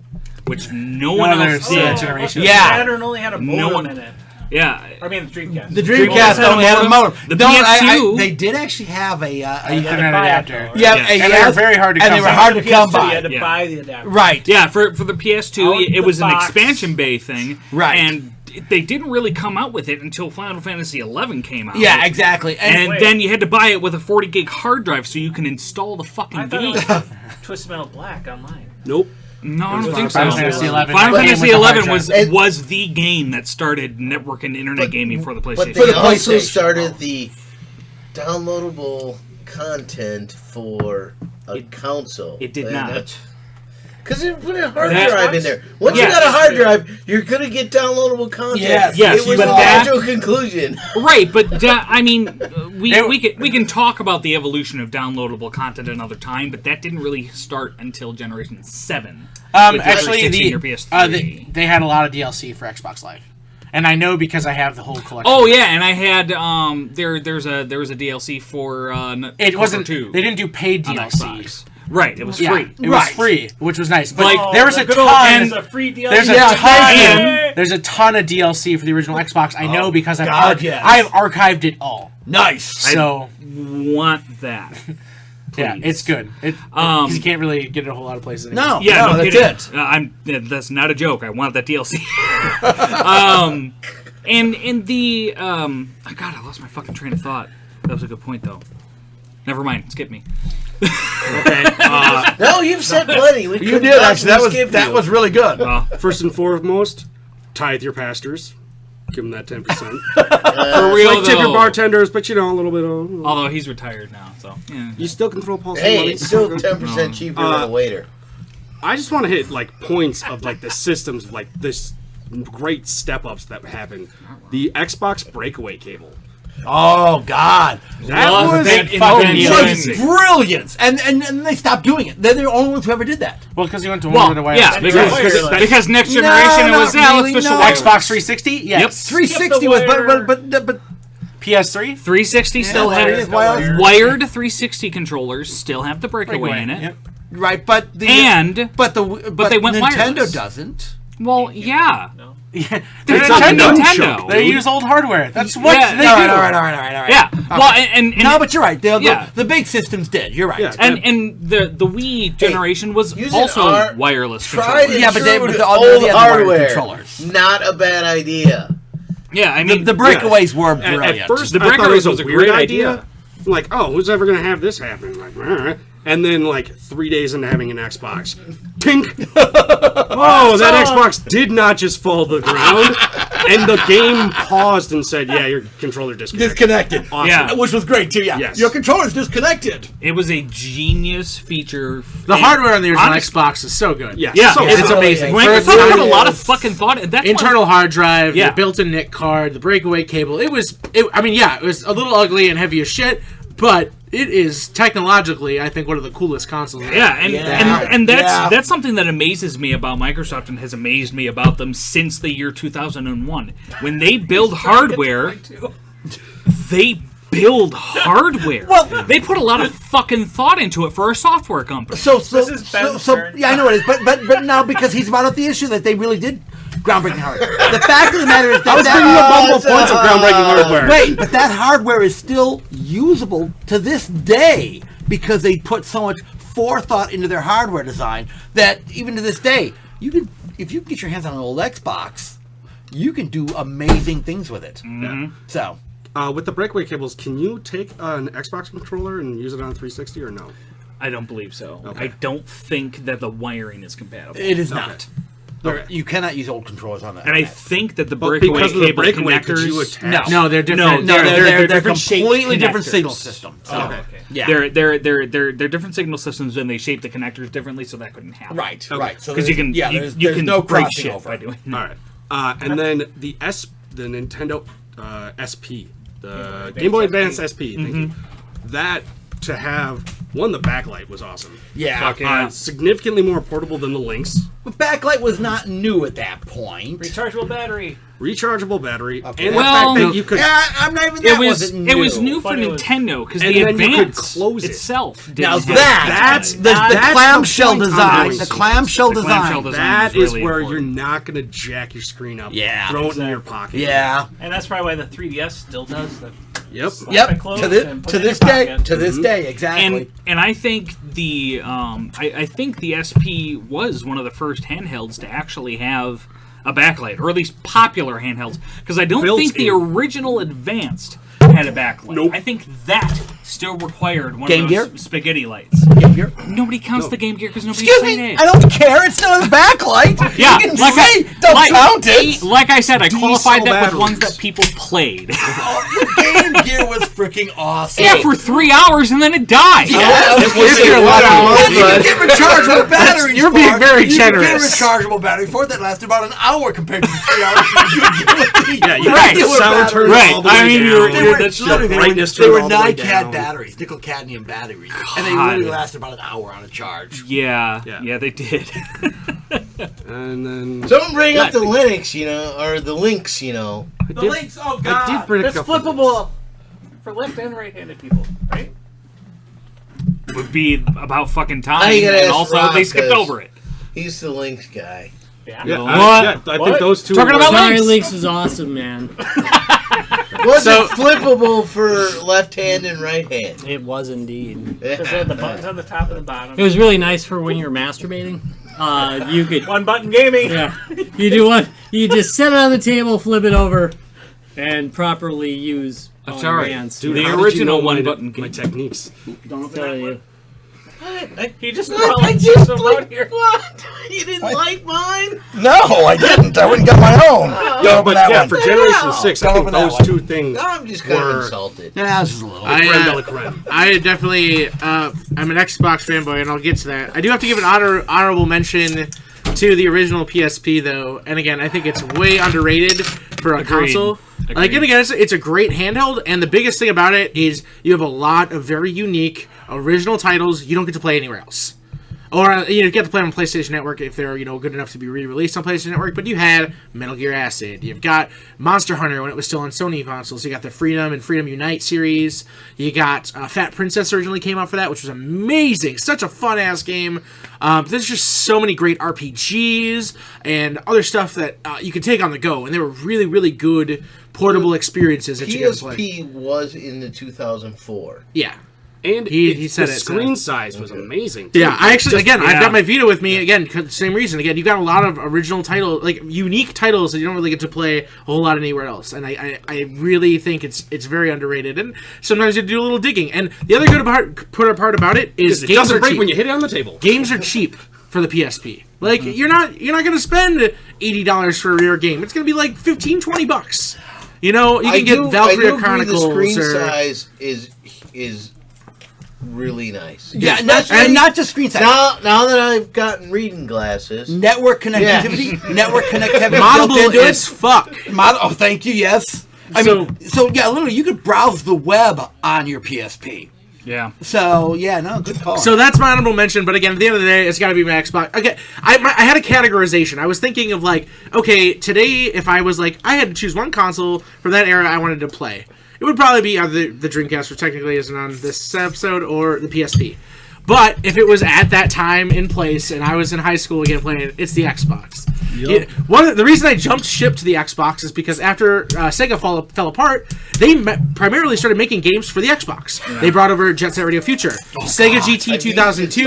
which no one other else did. generation. Yeah. Saturn only had a No modem one- in it. Yeah. I mean, the Dreamcast. The Dreamcast only had a modem. The No, PS2 they did actually have a Ethernet adapter. yeah, And they were very hard to and come they were by. hard to The come PS2, by. You had to Yeah. buy the adapter. Right. Yeah, for the PS2, Out it the was an box. expansion bay thing. Right. And they didn't really come out with it until Final Fantasy XI came out. Yeah, exactly. And Wait. then you had to buy it with a 40 gig hard drive so you can install the I fucking thought game. it was Twisted Metal Black online. Nope. No, I don't think so. Final Fantasy XI. Final came Fantasy with the hard XI drive. was the game that started network and internet gaming for the But PlayStation. they also PlayStation. started the downloadable content for a console. It did not. Because they put a hard That- drive in there. Once Yeah. you got a hard drive, you're going to get downloadable content. Yes, yes, It was but a that- logical conclusion. Right, but I mean, we can talk about the evolution of downloadable content another time, but that didn't really start until Generation 7. with the Actually, 360 or PS3. they had a lot of DLC for Xbox Live, and I know because I have the whole collection. Oh yeah, and I had there was a DLC for It wasn't. 2 They didn't do paid on DLC. Xbox. Right, it was Yeah, free. it was free, which was nice. But Like, there was a the good old days ton. of free DLC. There's a Yeah, ton. There's a ton of DLC for the original Xbox. I know because God, yes. I've archived it all. Nice. So Want that? yeah, please. it's good. Because you can't really get it a whole lot of places anymore. No, Yeah, no, no that's kidding. it. That's not a joke. I want that DLC. And in the God, I lost my fucking train of thought. That was a good point though. Never mind. Skip me. Okay. No, you've said plenty. We You could did not actually. skip That you. was really good. First and foremost, tithe your pastors. Give them that 10%. For real Like tip your though. bartenders, but a little bit of. Although he's retired now, so yeah. You still control pulse Hey, money. it's still 10% cheaper than a waiter. I just want to hit like points of like the systems of like this great step ups that happened. The Xbox breakaway cable. Oh God, That Love was that fucking invention. was brilliant, and they stopped doing it. They're the only ones who ever did that. Well, because you went to one Well, of the way. yeah, because next No, generation it not was let's really, push no. the Xbox. Xbox 360. Yes. 360 was, but PS3. 360 still wired, has wired. wired 360 360 still have the breakaway in it. Yep. right, but the but they went Nintendo wireless. doesn't. Well, yeah. Yeah. They're It's fucking not Nintendo. They use old hardware. That's what Yeah, they all do. right, all right. Yeah. Well, and No, but you're right. Yeah. The big systems did. You're right. Yeah. and the Wii generation was using also our wireless Tried controllers. and Yeah, but they- true but to the old other- the other wired hardware. controllers. Not a bad idea. Yeah, I mean The breakaways were brilliant. At first, The I thought it breakaways was a was a weird great idea. idea. Like, oh, who's ever gonna have this happen? Like, and then like 3 days into having an Xbox, tink! Oh, that Xbox did not just fall to the ground, and the game paused and said, "Yeah, your controller disconnected." disconnected. Awesome. Yeah. Which was great too. Yeah. Yes. Your controller's disconnected. it was a genius feature. The hardware on the original Honest- Xbox is so good. Yeah, Yeah, so it's good. amazing. Microsoft For its put a time, lot of fucking thought in that's Internal hard drive, Yeah. the built-in NIC card, the breakaway cable. It was a little ugly and heavy as shit, but it is technologically, I think, one of the coolest consoles. Yeah, and that's Yeah. something that amazes me about Microsoft and has amazed me about them since the year 2001. When they build hardware, they build hardware. Well- they put a lot of fucking thought into it for a software company. This is Ben's turn. Yeah, I know it is, but now because he's brought up the issue that they really did groundbreaking hardware. The fact of the matter is that I was bringing up multiple points of groundbreaking hardware. wait, but that hardware is still usable to this day because they put so much forethought into their hardware design that even to this day, you can, if you can get your hands on an old Xbox, you can do amazing things with it. So. With the breakaway cables, can you take an Xbox controller and use it on a 360 or no? I don't believe so. Okay. I don't think that the wiring is compatible. It is not. Okay. You cannot use old controllers on that. And I think that the But breakaway because of the cable breakaway, connectors. could you attach? No, they're different. no, they're different shaped completely different connectors. signal systems. So, Okay. Yeah. They're different signal systems and they shape the connectors differently, so that couldn't happen. Right, right. So Because you can there's you can no break crossing shit over. by doing All right. And then the Nintendo SP, the Game Boy Advance SP. Thank you. That to have the backlight was awesome. Yeah. Fuck yeah. Significantly more portable than the Lynx. But backlight was not new at that point. Rechargeable battery. Rechargeable battery, Okay. and Well, the fact that you could. Yeah, I'm not even. It That was wasn't it was new for But it was- Nintendo because And the then you could Advance close it. itself didn't Now have that's it. the that's clamshell the point I'm design. going The to. clamshell The design. clamshell design. That is is really where important. you're not going to jack your screen up. Yeah. Throw it in your pocket. Yeah. And that's probably why the 3DS still does the Yep. slap Yep. it closed To and this put to it in this your day. pocket. To this day. Exactly. And I think the I think the SP was one of the first handhelds to actually have a backlight, or at least popular handhelds, because I don't think the Built-in. original Advanced had a backlight. Nope. I think that still required one Game of those Gear? spaghetti lights. Game Gear. Nobody counts the Game Gear because nobody Excuse played me. it. I don't care. It's still a backlight. Yeah, You can like say don't count it. Like I said, I qualified that with batteries. ones that people played. Game Gear was freaking awesome. Yeah, for 3 hours and then it died. Yes. If you're allowed And you can get rechargeable batteries. You're being for it. very You can get generous. a rechargeable battery for it that lasted about an hour compared to the 3 hours you could get with the Yeah, you Right. got the sound turn Right. all the I way mean, down. you're- They were that's literally they brightness were, turned all the way NiCad down. batteries, nickel cadmium batteries, and they God. literally lasted about an hour on a charge. Yeah, Yeah. yeah, they did. And then Don't bring up the Linux, or the Lynx, The did- links, oh god. did bring That's up the flippable for left and right-handed people, right? Would be about fucking time, I gotta and ask also Rob, they skipped 'cause- over it. He's the Lynx guy. Yeah. yeah, What? I think What? those two. Talking were- about Sorry, Lynx. Lynx was awesome, man. Was it flippable for left hand and right hand? It was indeed. Because they had the buttons on the top and the bottom. It was really nice for when you were masturbating. You could, One button gaming. yeah, you do what? You just set it on the table, flip it over, and properly use Atari. Bands. Dude, The how did you original know my- one-button my game. techniques. Don't tell you. He just I just just out here. what? You didn't like mine? No, I didn't. I wouldn't get my own. Don't Yeah, open but that yeah, one. for Generation 6, I Don't think open that those one. two things No, I'm just kind of were insulted. Yeah, this is a little. creme de la I creme. definitely I'm an Xbox fanboy, and I'll get to that. I do have to give an honorable mention to the original PSP though, and again, I think it's way underrated for a Agreed. console. Like, Agreed. and again, it's a great handheld, and the biggest thing about it is you have a lot of very unique original titles you don't get to play anywhere else. Or you get to play on PlayStation Network if they're good enough to be re-released on PlayStation Network. But you had Metal Gear Acid, you've got Monster Hunter when it was still on Sony consoles. You got the Freedom and Freedom Unite series. You got Fat Princess originally came out for that, which was amazing, such a fun ass game. There's just so many great RPGs and other stuff that you could take on the go, and they were really really good portable experiences that you could play. PSP was in the 2004. Yeah. And He said the it, screen so. size was amazing. too. Yeah, I actually, Just- again, I've yeah. got my Vita with me, again, same reason. Again, you got a lot of original titles, like, unique titles that you don't really get to play a whole lot anywhere else. And I really think it's very underrated. And sometimes you do a little digging. And the other good part about it is it games doesn't are break cheap. when you hit it on the table. Games are cheap for the PSP. Like, you're not going to spend $80 for a rare game. It's going to be like $15-$20. You know, you can get Valkyria Chronicles. The screen or, size is really nice. Yeah, Especially and not just screen size. now that I've gotten reading glasses. Network connectivity. Network connectivity. built Moddable into it. as fuck. Oh, thank you. Yes. I mean, yeah, literally, you could browse the web on your PSP. Yeah. So yeah, no, good call. So that's my honorable mention, but again, at the end of the day, it's got to be my Xbox. Okay, I had a categorization. I was thinking of like, okay, today if I was like, I had to choose one console from that era I wanted to play, it would probably be either the Dreamcast, which technically isn't on this episode, or the PSP. But if it was at that time in place and I was in high school again playing it, it's the Xbox. Yeah, the reason I jumped ship to the Xbox is because after Sega fell apart, they primarily started making games for the Xbox. Yeah. They brought over Jet Set Radio Future, Sega GT 2002,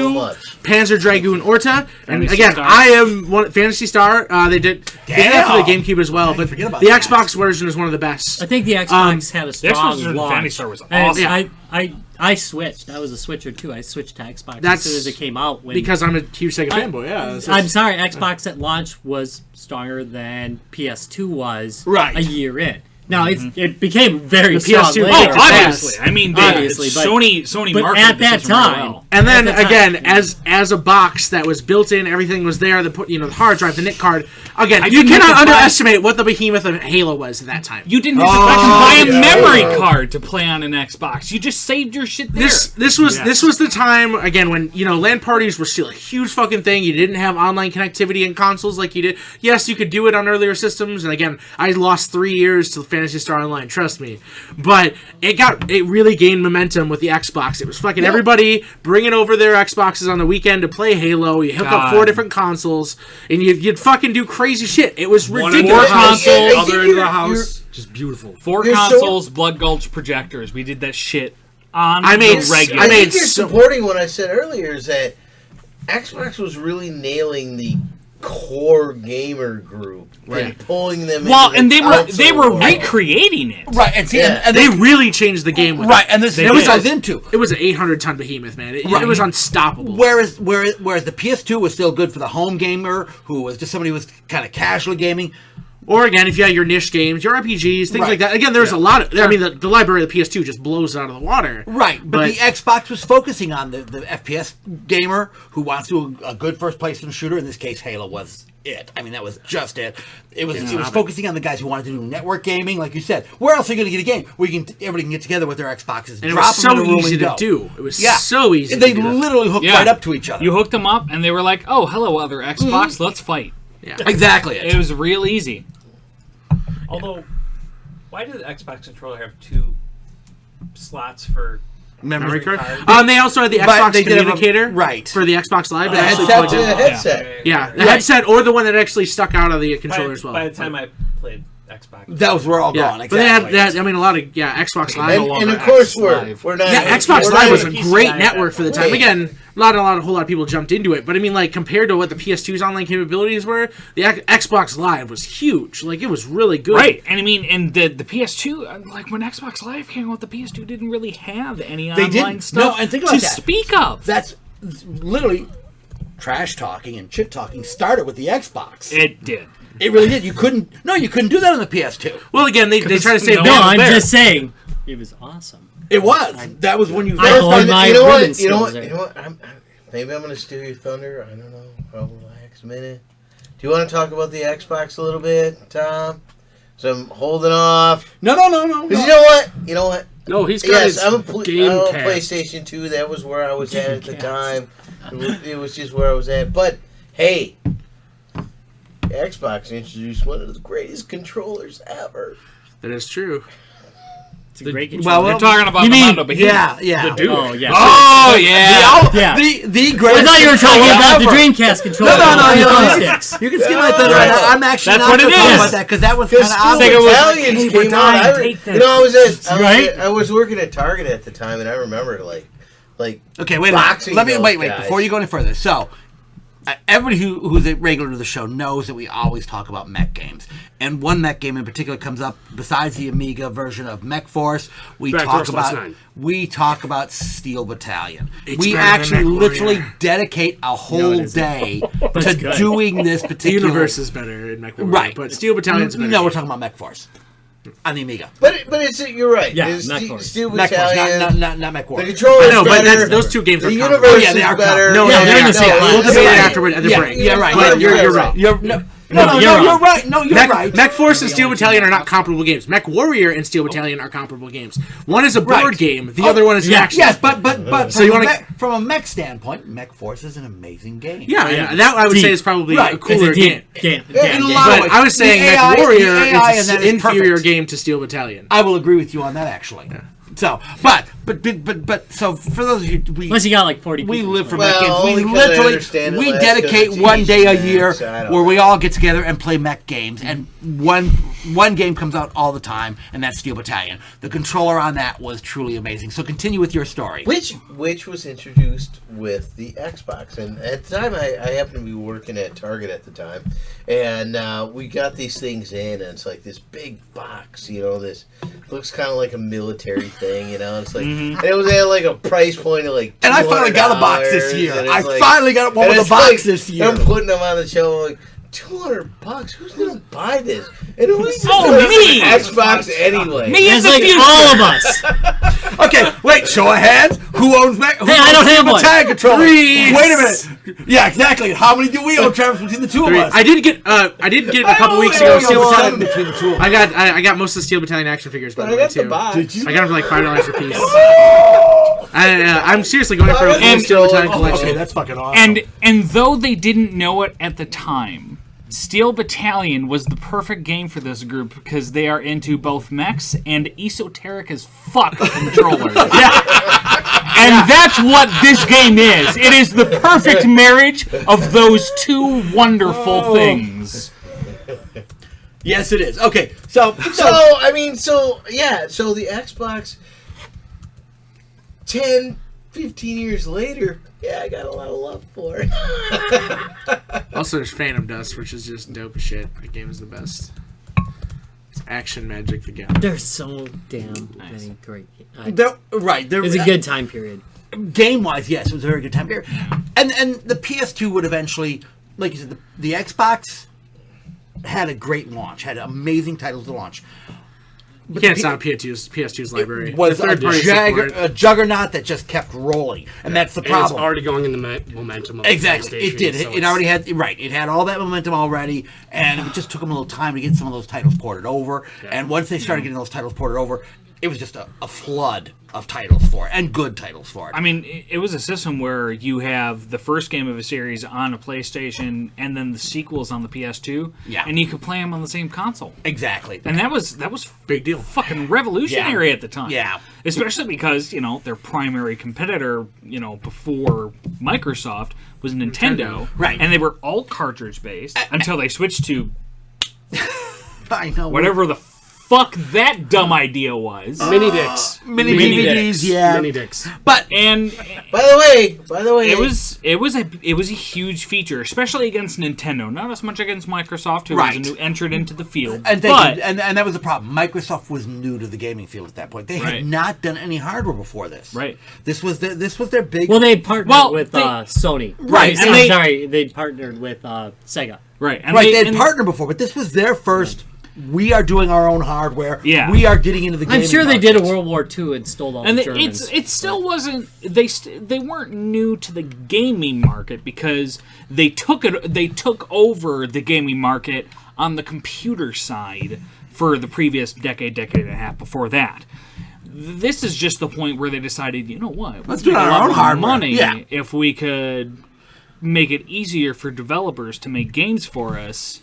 Panzer Dragoon Orta, and again, Star. I am Phantasy Star. They did that for the GameCube as well, but the Xbox version is one of the best. I think the Xbox had a The Xbox strong version of launch. Phantasy Star was And awesome. I switched. I was a switcher too. I switched to Xbox That's as soon as it came out. Because I'm a huge Sega fanboy. Yeah, I'm sorry. Xbox at launch was stronger than PS2 was Right. a year in. Now it became very The strong PS2 later. Oh, obviously. I mean, Obviously, but- Sony but marketed at the that system really time- well. And then At the time, again, yeah. as a box that was built in, everything was there. The hard drive, the NIC card. Again, you didn't have cannot to buy- underestimate what the behemoth of Halo was at that time. You didn't have to fucking buy a memory card to play on an Xbox. You just saved your shit there. This was the time again when LAN parties were still a huge fucking thing. You didn't have online connectivity in consoles like you did. Yes, you could do it on earlier systems, and again, I lost 3 years to Phantasy Star Online. Trust me, but it really gained momentum with the Xbox. It was fucking everybody bringing over their Xboxes on the weekend to play Halo. You hook up 4 different consoles, and you'd fucking do crazy shit. It was One in ridiculous. the house, Yeah, other end of the house. Just beautiful. 4 You're so- consoles, Blood Gulch projectors. We did that shit on I made- the regular. I I made think you're so- supporting what I said earlier is that Xbox was really nailing the core gamer group and pulling them Well, into and the they were console world. recreating it. right, and see, Yeah. and They really changed the game with right, it. and this They is what did. I was into. It was an 800-ton behemoth, man. It was unstoppable. Whereas the PS2 was still good for the home gamer who was just somebody who was kind of casually gaming. Or again, if you had your niche games, your RPGs, things Right. like that. Again, there's a lot of. I mean, the library of the PS2 just blows it out of the water. Right, but the Xbox was focusing on the FPS gamer who wants to do a good first-person shooter. In this case, Halo was it. I mean, that was just it. It was focusing on the guys who wanted to do network gaming, like you said. Where else are you going to get a game where everybody can get together with their Xboxes, and it drop was them in so a room easy and to go. do. It was Yeah, so easy. They to do. literally hooked Yeah. right up to each other. You hooked them up, and they were like, "Oh, hello, other Xbox. Let's fight." Yeah. Exactly. It was real easy. Although, why did the Xbox controller have 2 slots for Memory card. card? They also had the But Xbox they did have a- communicator, right. for the Xbox Live. It actually headset plugged To in. the headset. Yeah, the headset or the one that actually stuck out of the controller by, as well. by the time I played Xbox. Those were all yeah, gone. but they Exactly. had. I mean, a lot of Xbox Live. And of course we're not. Yeah, Xbox we're Live not- was a PC great Live network for the time. Wait. Again, not a whole lot of people jumped into it. But I mean, like, compared to what the PS2's online capabilities were, the Xbox Live was huge. Like, it was really good. Right, and I mean, and the PS2, like when Xbox Live came out, the PS2 didn't really have any online didn't. stuff No, and think about to that. speak of. That's literally trash talking and chit talking started with the Xbox. It did. It really did. You couldn't do that on the PS2. Well, again, they try to say no, No, I'm just saying. It was awesome. It was. That was when you I first. hold my you know ribbon what? You know what? skills You know what? Maybe I'm going to steal your thunder. I don't know. Relax a minute. Do you want to talk about the Xbox a little bit, Tom? So I'm holding off. No. Because you know what? You know what? No, he's got his I'm a Gamecast. PlayStation 2. That was where I was at the time. It was just where I was at. But hey, Xbox introduced one of the greatest controllers ever. that is true. It's a great controller. You're talking about You the mean- Mondo Behemoth. Yeah. The dude. Oh, yeah. Oh, yeah. Yeah. The greatest. I thought you were talking controller about the ever. Dreamcast controller. No. with the sticks. You can steal my thunder. Yeah. I'm actually That's not what it going to talk is. about that because that was Because kind of Steel obvious. Battalions Hey, we're came dying out. to take You know, Right? I was working at Target at the time, and I remember like Okay, wait a minute. boxing Let me those wait guys. before you go any further. So, everybody who's a regular to the show knows that we always talk about mech games, and one mech game in particular comes up besides the Amiga version of Mech Force. We Back talk Force Last about Nine. Steel Battalion. It's We better than actually Mech literally Warrior. dedicate a whole day It's to good. doing this The particular. universe is better in Mech Warrior, Right. but Steel Battalion's better. No, we're talking about Mech Force on the Amiga. But it's you're right. Yeah, It's Mech Force. Steel Mech Force, Battalion. not Mech The Warrior. controller I is know, but better. those two games The are universe comparable. Yeah, they is are better. No, Yeah, they're in the same We'll class. debate it right. after the break. Yeah, right. But You're right. right. You're right. No, you're You're wrong. right. No, you're right. Mech Force and Steel Battalion are not comparable games. Mech Warrior and Steel Battalion are comparable games. One is a board Right. game. The other one is an yeah. action. Yes, but So you wanna- from a mech standpoint, Mech Force is an amazing game. Yeah, that I would say is probably Right. a cooler It's a game. game. In a lot of But ways. I was saying The Mech AI Warrior the AI is in an that is inferior perfect. game to Steel Battalion. I will agree with you on that actually. So, but so for those of you, Unless you got like 40 people. we live for Well, mech games. only We 'cause I literally understand it we less dedicate 'cause one it's day a Asian year mix, I don't where we know. all get together and play mech games, and one game comes out all the time, and that's Steel Battalion. The controller on that was truly amazing. So continue with your story. Which was introduced with the Xbox, and at the time I happened to be working at Target at the time, and we got these things in, and it's like this big box, this looks kind of like a military thing, it's like, and it was at like a price point of like $200, And I finally got a box this year. and it's I like- finally got one and with a it's box like, this year. I'm putting them on the shelf, like $200. Who's gonna buy this? And it was me! Xbox anyway. Me in It's the like future. all of us. Okay, wait. Show of hands. Who owns mech? Who Hey, I don't owns have the one. Tag controller? Three. Wait a minute. Yeah, exactly. How many do we own, Travis, between the two of us? I did get a couple weeks We ago own Steel one Battalion. between the two of us. I got most of the Steel Battalion action figures by But the I way got the too. box. Did you? I got them for like $5 a piece. I'm seriously going for a full And- Steel Battalion collection. Okay, that's fucking awesome. And though they didn't know it at the time, Steel Battalion was the perfect game for this group because they are into both mechs and esoteric as fuck controllers. And that's what this game is. It is the perfect marriage of those two wonderful things. Yes, it is. Okay, so So the Xbox 10, 15 years later, I got a lot of love for it. Also, there's Phantom Dust, which is just dope as shit. That game is the best. It's action magic together. There's so damn many great games. there It's a good time period. game-wise. Yes, it was a very good time period. And the PS2 would eventually, like you said, the Xbox had a great launch, had amazing titles to launch. You can't stop PS2's library. It was The third-party support. a juggernaut that just kept rolling, and that's the And it's problem. already going in the momentum of Exactly, PlayStation, it did. so It already had It had all that momentum already, and it just took them a little time to get some of those titles ported over. And once they started getting those titles ported over, it was just a flood of titles for it, and good titles for it. I mean, it was a system where you have the first game of a series on a PlayStation and then the sequels on the PS2. Yeah. And you could play them on the same console. Exactly. And that was Big deal. fucking revolutionary at the time. Yeah. Especially because, their primary competitor, before Microsoft was Nintendo. Right. And they were all cartridge based until they switched to I know. whatever the fuck that dumb idea was. Mini dicks. Mini Mini DVDs, dicks. yeah. Mini dicks. But And By the way, it was a huge feature, especially against Nintendo. Not as much against Microsoft, who Right. was a new entrant into the field. and, but and that was the problem. Microsoft was new to the gaming field at that point. They Right. had not done any hardware before this. Right. This was their big. Well, they partnered Well, with they- Sony. Right, I'm and they- sorry, they partnered with Sega. right, and right, they had and- partnered before, but this was their first. We are doing our own hardware. Yeah. We are getting into the gaming I'm sure they did a market. World War II and stole all and the Germans. it still wasn't they weren't new to the gaming market because they took over the gaming market on the computer side for the previous decade and a half before that. This is just the point where they decided, you know what, Let's we'd do it make on a our lot own more hardware. money Yeah. if we could make it easier for developers to make games for us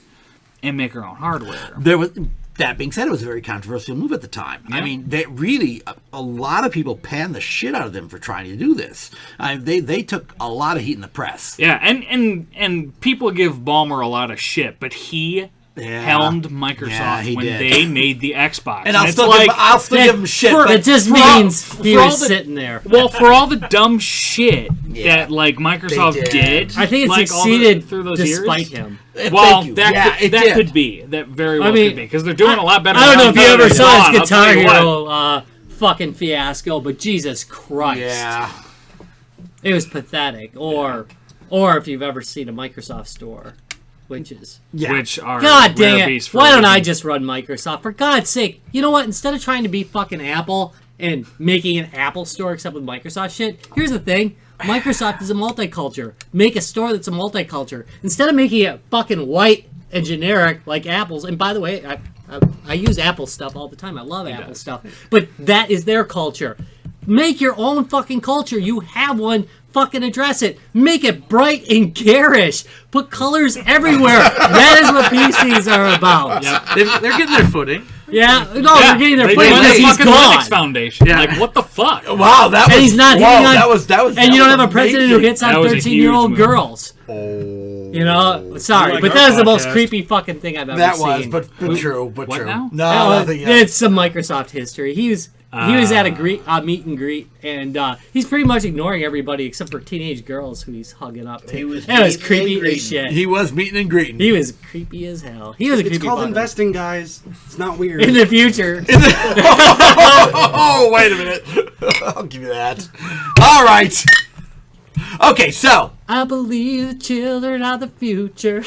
and make our own hardware. There was. That being said, it was a very controversial move at the time. I Yeah. mean, they really a lot of people panned the shit out of them for trying to do this. They took a lot of heat in the press. Yeah, and people give Ballmer a lot of shit, but he helmed Microsoft Yeah, he when did. they made the Xbox. And I'll it's still give him shit. That But just for all- means he for all was the- sitting there. well, for all the dumb shit Yeah, that like Microsoft they did. did, I think it like, all succeeded through those despite years. him. Well, Thank you. that Yeah, could, it that did. could be that very well mean, could be because they're doing a lot better. I don't know if you than ever they saw thought, his I'll tell Guitar you what. Hero fucking fiasco, but Jesus Christ. Yeah. It was pathetic. Or if you've ever seen a Microsoft store, which is... Yeah. Which are God dang rare it. beasts for Why a don't I reason. just run Microsoft? For God's sake. You know what? Instead of trying to be fucking Apple and making an Apple store except with Microsoft shit, here's the thing. Microsoft is a multicultural. Make a store that's a multicultural. Instead of making it fucking white and generic like Apple's, and by the way, I use Apple stuff all the time. I love Apple stuff. But that is their culture. Make your own fucking culture. You have one. Fucking address it. Make it bright and garish. Put colors everywhere. That is what PCs are about. Yep. They're getting their footing. Yeah. No, Yeah, they're getting their they footing did because the he's fucking gone. Linux Foundation. Yeah. Like what the fuck? Wow, that was. And he's not whoa, hitting on. that was. And you don't have a amazing. president who hits on That was a huge 13-year-old move. girls. Oh. You know, sorry, Like but our that was the most podcast. creepy fucking thing I've ever That seen. was, but true, but What true. now? No, That was- nothing else. it's some Microsoft history. He was at a meet and greet, and he's pretty much ignoring everybody except for teenage girls who he's hugging up to. He was That was meeting and creepy greeting. as shit. He was meeting and greeting. He was creepy as hell. He was a It's creepy called fucker. investing, guys. It's not weird. In the future. Oh, wait a minute. I'll give you that. All right. Okay, so. I believe the children are the future.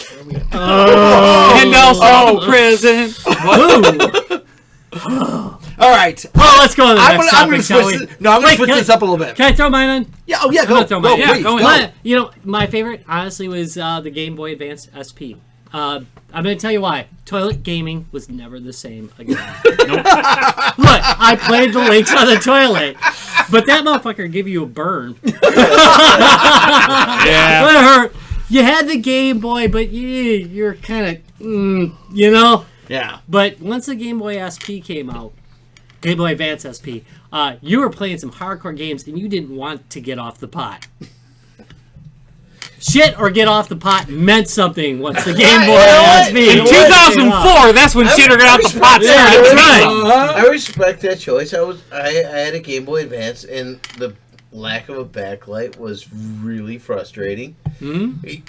And also the present. All right. Well, let's go on to the I'm next gonna topic, shall switch. we? No, I'm gonna Wait, switch can I- this up a little bit. Can I throw mine on? Yeah. Oh, yeah. I'm Go. gonna throw Go. mine. Yeah, Please. go Go. ahead. You know, my favorite, honestly, was the Game Boy Advance SP. I'm going to tell you why. Toilet gaming was never the same again. Look, I played the links on the toilet, but that motherfucker give you a burn. Yeah. It hurt. You had the Game Boy, but you're kind of, you know? Yeah. But once the Game Boy SP came out, Game Boy Advance SP, you were playing some hardcore games and you didn't want to get off the pot. Shit or get off the pot meant something once the Game Boy SP. In 2004, that's when shit got out the pot. Yeah, started. that's right. I respect that choice. I had a Game Boy Advance, and the lack of a backlight was really frustrating.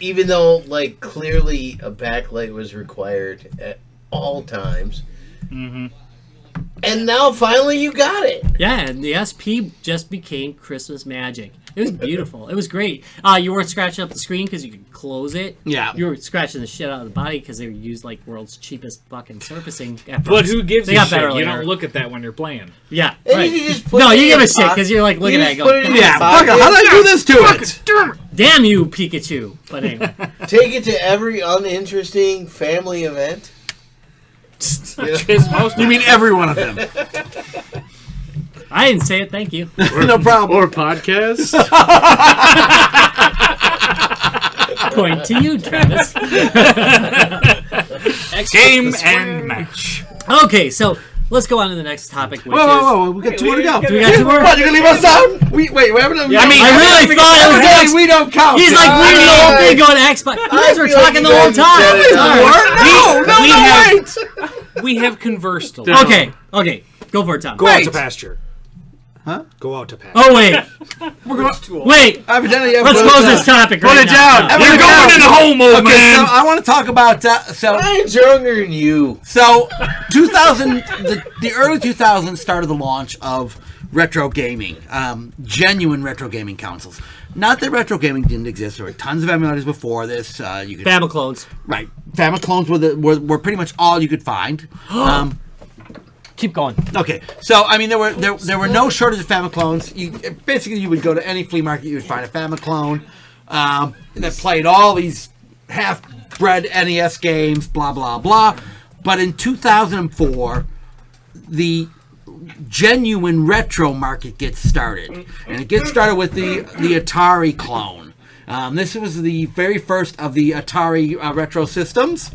Even though, like, clearly a backlight was required at all times. And now finally you got it. Yeah, and the SP just became Christmas magic. It was beautiful. It was great. You weren't scratching up the screen because you could close it. Yeah. You were scratching the shit out of the body because they used like world's cheapest fucking surfacing. But who gives They a got shit? better You later. don't look at that when you're playing. Yeah. And right. you can just put No, it you in give your a shit pocket. because you're like looking You at it just put it in going, your Yeah. pocket. Fuck it. How did I do this to it? damn you, Pikachu. But anyway. Take it to every uninteresting family event. Just most You mean every one of them? I didn't say it, thank you. No problem. Or podcast. Point to you, Travis. game and match. Okay, so let's go on to the next topic, which Whoa. We got two more to go. Do we got two more? What, you gonna leave us out? We haven't. I mean, I really thought it was Hey, next. we don't count. He's like I reading the mean, whole thing going Xbox. You guys were feel like talking you the whole guys said time. it. Sorry. No, we have- wait. We have conversed a little. Okay, go for it, Tom. Go out to pasture. Huh? Go out to pasture. Oh wait, wait. Evidently, Let's close this topic Put right it now. down. You're going in home, old Okay, man. so I want to talk about Ryan's younger than you. So 2000, the early 2000s started the launch of retro gaming, genuine retro gaming consoles. Not that retro gaming didn't exist. There were tons of emulators before this. You could Famiclones. right. Famiclones were pretty much all you could find. Keep going. Okay, so I mean there were no shortage of Famiclones. You would go to any flea market, you would find a Famiclone that played all these half-bred NES games, blah blah blah. But in 2004, the genuine retro market gets started, and it gets started with the Atari clone. This was the very first of the Atari retro systems.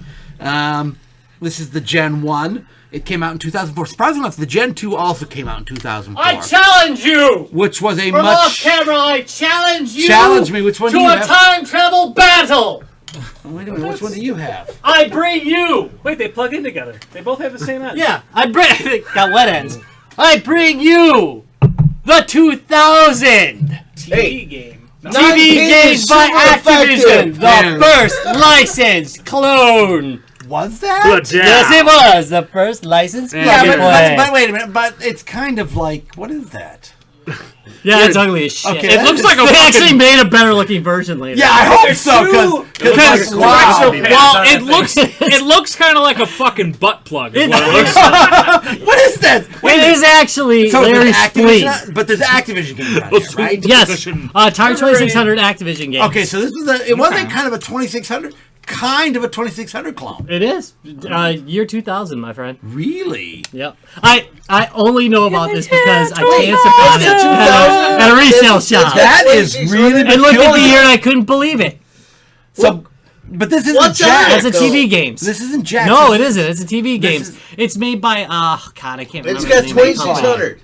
This is the Gen 1. It came out in 2004. Surprisingly enough, the Gen 2 also came out in 2004. I challenge you! Which was a From much... off camera, I challenge you Challenge me, which one to do you a have? time travel battle! Wait a minute, which one do you have? I bring you! Wait, they plug in together. They both have the same end. Yeah, I bring... got wet ends. I bring you the 2000 TV game. TV games by Activision, the first licensed clone. Was that? Good job. Yes, it was the first licensed Yeah, Game Boy. but wait a minute. But it's kind of like, what is that? Yeah, it's ugly as shit. Okay, It looks like a They actually fucking... made a better looking version later. Yeah, I hope so, because Wow. wow. Well, it looks kind of like a fucking butt plug. Is what it looks like. What is that? It is actually So Larry there's Spleen. Activision, but there's Activision games on here, right? Yes, Atari 2600 Activision game. Okay, so this was it wasn't kind of a 2600, kind of a 2600 clone. It is year 2000, my friend. Really? Yep. I only know about this because I chanced upon it at a resale shop. That is really I looked at the peculiar. year and I couldn't believe it. So, but this isn't What's Jack. That's a TV games. This isn't Jack. No, it isn't. It's a TV games. is- It's made by God, I can't remember. It's the got name of the company. 2600.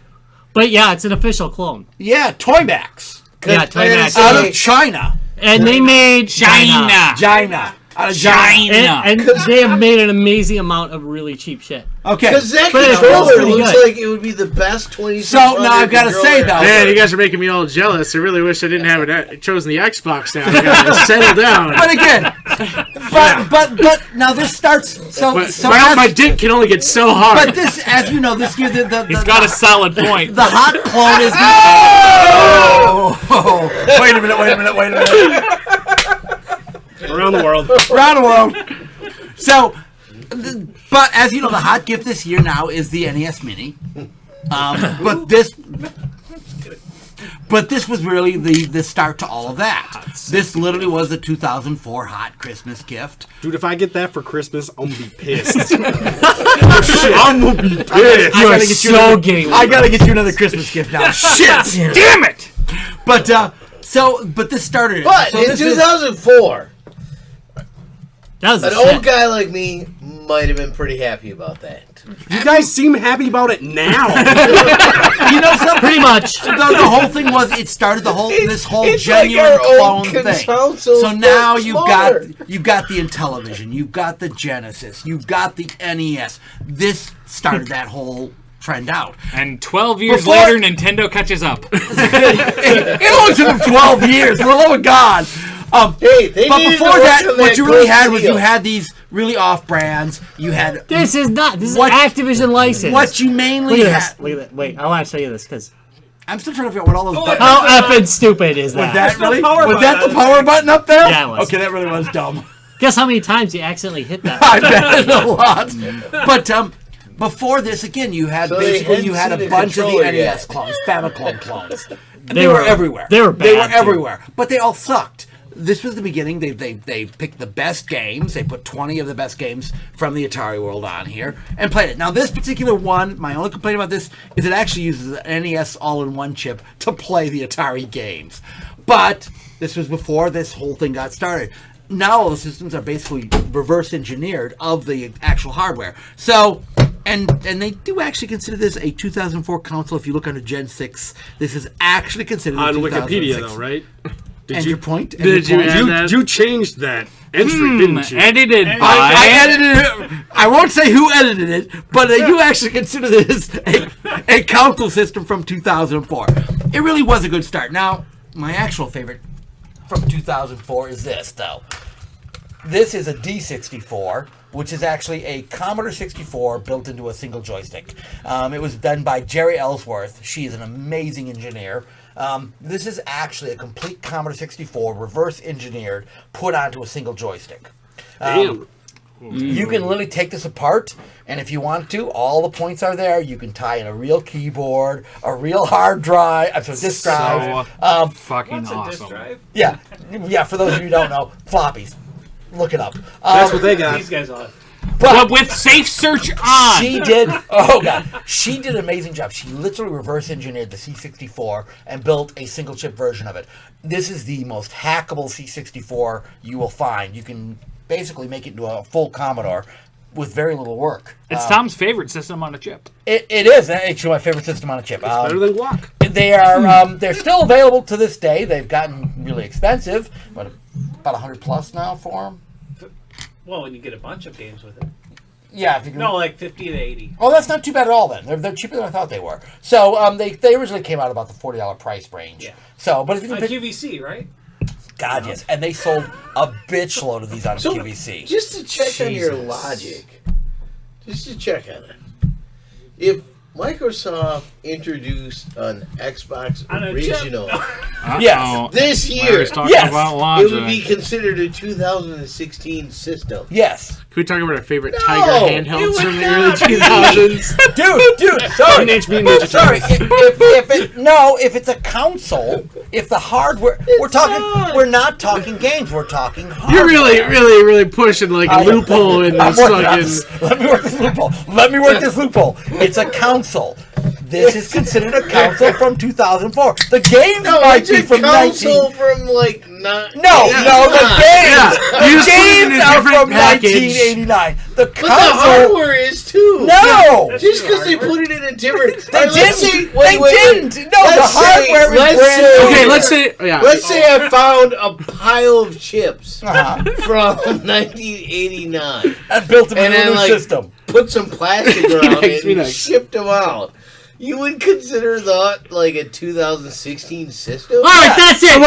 But yeah, it's an official clone. Yeah, Toymax Yeah, Toymax. out of China. And they made China. China. Out of China. And they have made an amazing amount of really cheap shit. Okay. Because that But it's controller pretty looks good. like it would be the best 2600. So now I've got to say though, Man, you guys are making me all jealous. I really wish I didn't have chosen the Xbox now. I gotta settle down. but again, but now this starts. So My dick can only get so hard. But this, as you know, this year He's got a solid point. the hot clone is. Oh, wait a minute. Around the world. Around the world. So, but as you know, the hot gift this year now is the NES Mini. But this was really the start to all of that. This literally was the 2004 hot Christmas gift. Dude, if I get that for Christmas, I'm gonna be pissed. I'm gonna be pissed. You are so gay. I gotta get you another Christmas gift now. Shit! Damn it! But but this started. But so in this is- 2004, That was an a old shit. guy like me might have been pretty happy about that. You guys seem happy about it now. you know something. Pretty much. The whole thing was it started this whole It's genuine like our own clone thing. consoles, So now but you've got the Intellivision, you've got the Genesis, you've got the NES. This started that whole trend out. And 12 years Before- later, Nintendo catches up. It only took them 12 years. For the love of God. Hey, they But needed before to work that, on what you really had was deal. you had these really off brands. You had This is not. This is What- Activision license. what you mainly Look at had. this. Look at that. Wait, I want to show you this because I'm still trying to figure out what all those buttons. how effing stupid is Was that? that really? power Was that button. the power button up there? Yeah, it was. Okay, that really was dumb. Guess how many times you accidentally hit that? I bet it's a lot. But before this, again, you had So they basically you had hadn't a seen the bunch of the controller NES yet. clones, Famicom clones. And They they were were- everywhere. they were They were bad, too. everywhere, but they all sucked. This was the beginning. They picked the best games. They put 20 of the best games from the Atari world on here and played it. Now, this particular one, my only complaint about this is it actually uses an NES all-in-one chip to play the Atari games. But this was before this whole thing got started. Now all the systems are basically reverse engineered of the actual hardware. So, and they do actually consider this a 2004 console. If you look under Gen 6, this is actually considered a On 2006. Wikipedia, though, right? And your point? And Did your you point? add that? You changed that entry, didn't you? Edited I by. edited it. I won't say who edited it, but I do actually consider this a console system from 2004. It really was a good start. Now, my actual favorite from 2004 is this, though. This is a D64, which is actually a Commodore 64 built into a single joystick. It was done by Jerry Ellsworth. She is an amazing engineer. This is actually a complete Commodore 64 reverse engineered, put onto a single joystick. Damn. You can literally take this apart, and if you want to, all the points are there. You can tie in a real keyboard, a real hard drive, disk drive. Fucking What's a awesome. disk drive? Yeah. For those of you who don't know, floppies. Look it up. That's what they got. These guys all. But with safe search on. She did. Oh god, she did an amazing job. She literally reverse engineered the C64 and built a single chip version of it. This is the most hackable C64 you will find. You can basically make it into a full Commodore with very little work. It's Tom's favorite system on a chip. It is actually my favorite system on a chip. Better than guac. They are. They're still available to this day. They've gotten really expensive, but about $100+ now for them. Well, when you get a bunch of games with it. Yeah, if you can, No, like 50 to 80. Oh, that's not too bad at all. Then they're cheaper than I thought they were. So they originally came out about the $40 price range. Yeah. So, but if you On can pick, QVC, right? God yes, and they sold a bitch load of these on So, QVC. just to check on your Jesus. logic, just to check on it, if Microsoft introduced an Xbox On a chip. original Yes. this year, Larry's talking Yes. about it logic. would be considered a 2016 system. Yes, Can we talk about our favorite No, Tiger it handhelds would from the not early be. 2000s? dude. Sorry, Teenage Mutant Ninja sorry. Turtles. If it's a console, if the hardware, we're not talking games. We're talking hardware. You're really pushing like a loophole in I'm this working on fucking. this. Let me work this loophole. It's a console. This is considered a console from 2004. The games No, might it's be a from console 19. from like not. No, the games. Yeah, you The just put it in games a are different from package. 1989. The But the console. hardware is too. No, Just because they put it in a different. they Alright, let's say- didn't. wait, They wait, didn't. wait. No, the Let's say- hardware is let's brand say- new. Okay, let's say yeah. Let's say I found a pile of chips Uh-huh. from 1989. And built them And into a then, new like, system. Put some plastic around Next, it and next. shipped them out. You would consider that like a 2016 system? All right, that's it.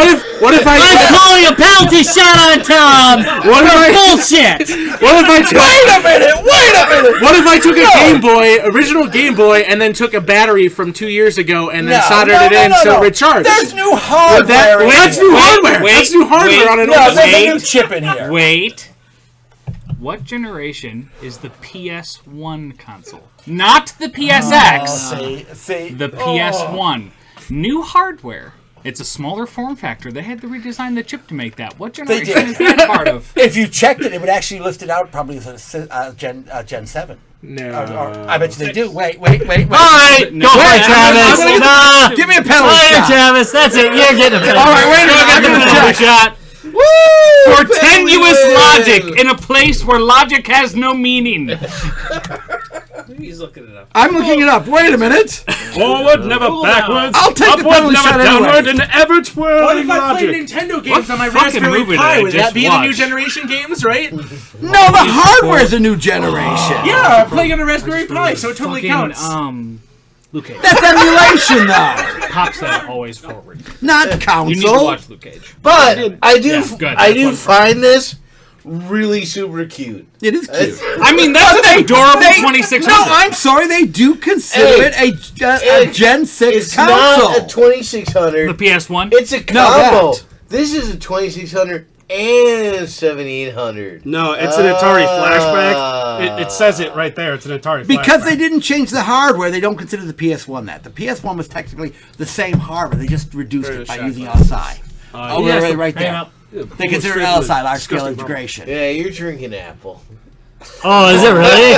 What if I'm I calling a penalty shot on Tom. What if I- Bullshit. what if I took Wait a minute. what if I took a Game Boy, original Game Boy, and then took a battery from 2 years ago and then soldered it in so it recharged? There's new hardware. in That's here. new hardware. wait, That's new hardware wait. on an No, old. there's a new Wait. chip in here. Wait. What generation is the PS1 console? Not the PSX. See. The PS1. New hardware. It's a smaller form factor. They had to redesign the chip to make that. What generation did. is that part of? If you checked it, it would actually list it out probably as a Gen 7. No. Or I bet you they do. Wait. All right, No, go for wait, it, Travis. I'm gonna- Nah. Give me a penalty Fire, shot. Travis. That's it. You're getting a penalty. All right, wait a minute. I Give got him to a penalty check. shot. For tenuous logic in a place where logic has no meaning. Maybe he's looking it up. I'm looking it up. Wait a minute. Forward, never backwards. I'll take the upward, penalty never shot downward, anyway. and ever twirling What if I logic. played Nintendo games What on my fucking Raspberry movie did Pi? I Would just that be the new watch? generation games, right? No, the hardware is a new generation. Yeah, I'm playing on a Raspberry Pi, so it totally Fucking, counts. Luke Cage. That's emulation, though. Pops that always forward. Not You need to console. watch Luke Cage. But I do, Yeah, good. I do find this really super cute. It is cute. I mean, that's an adorable 2600. No, I'm sorry. They do consider Hey, it a Gen 6 It's console. not a 2600. The PS1. It's a No, combo. that. This is a 2600 and a 7800. No, it's an Atari flashback. It says it right there. It's an Atari flashback. Because they didn't change the hardware, they don't consider the PS1 that. The PS1 was technically the same hardware. They just reduced it by using LSI. Oh, Yes, right there. hang up. They consider it LSI, large scale integration. Yeah, you're drinking apple. Oh, is it really?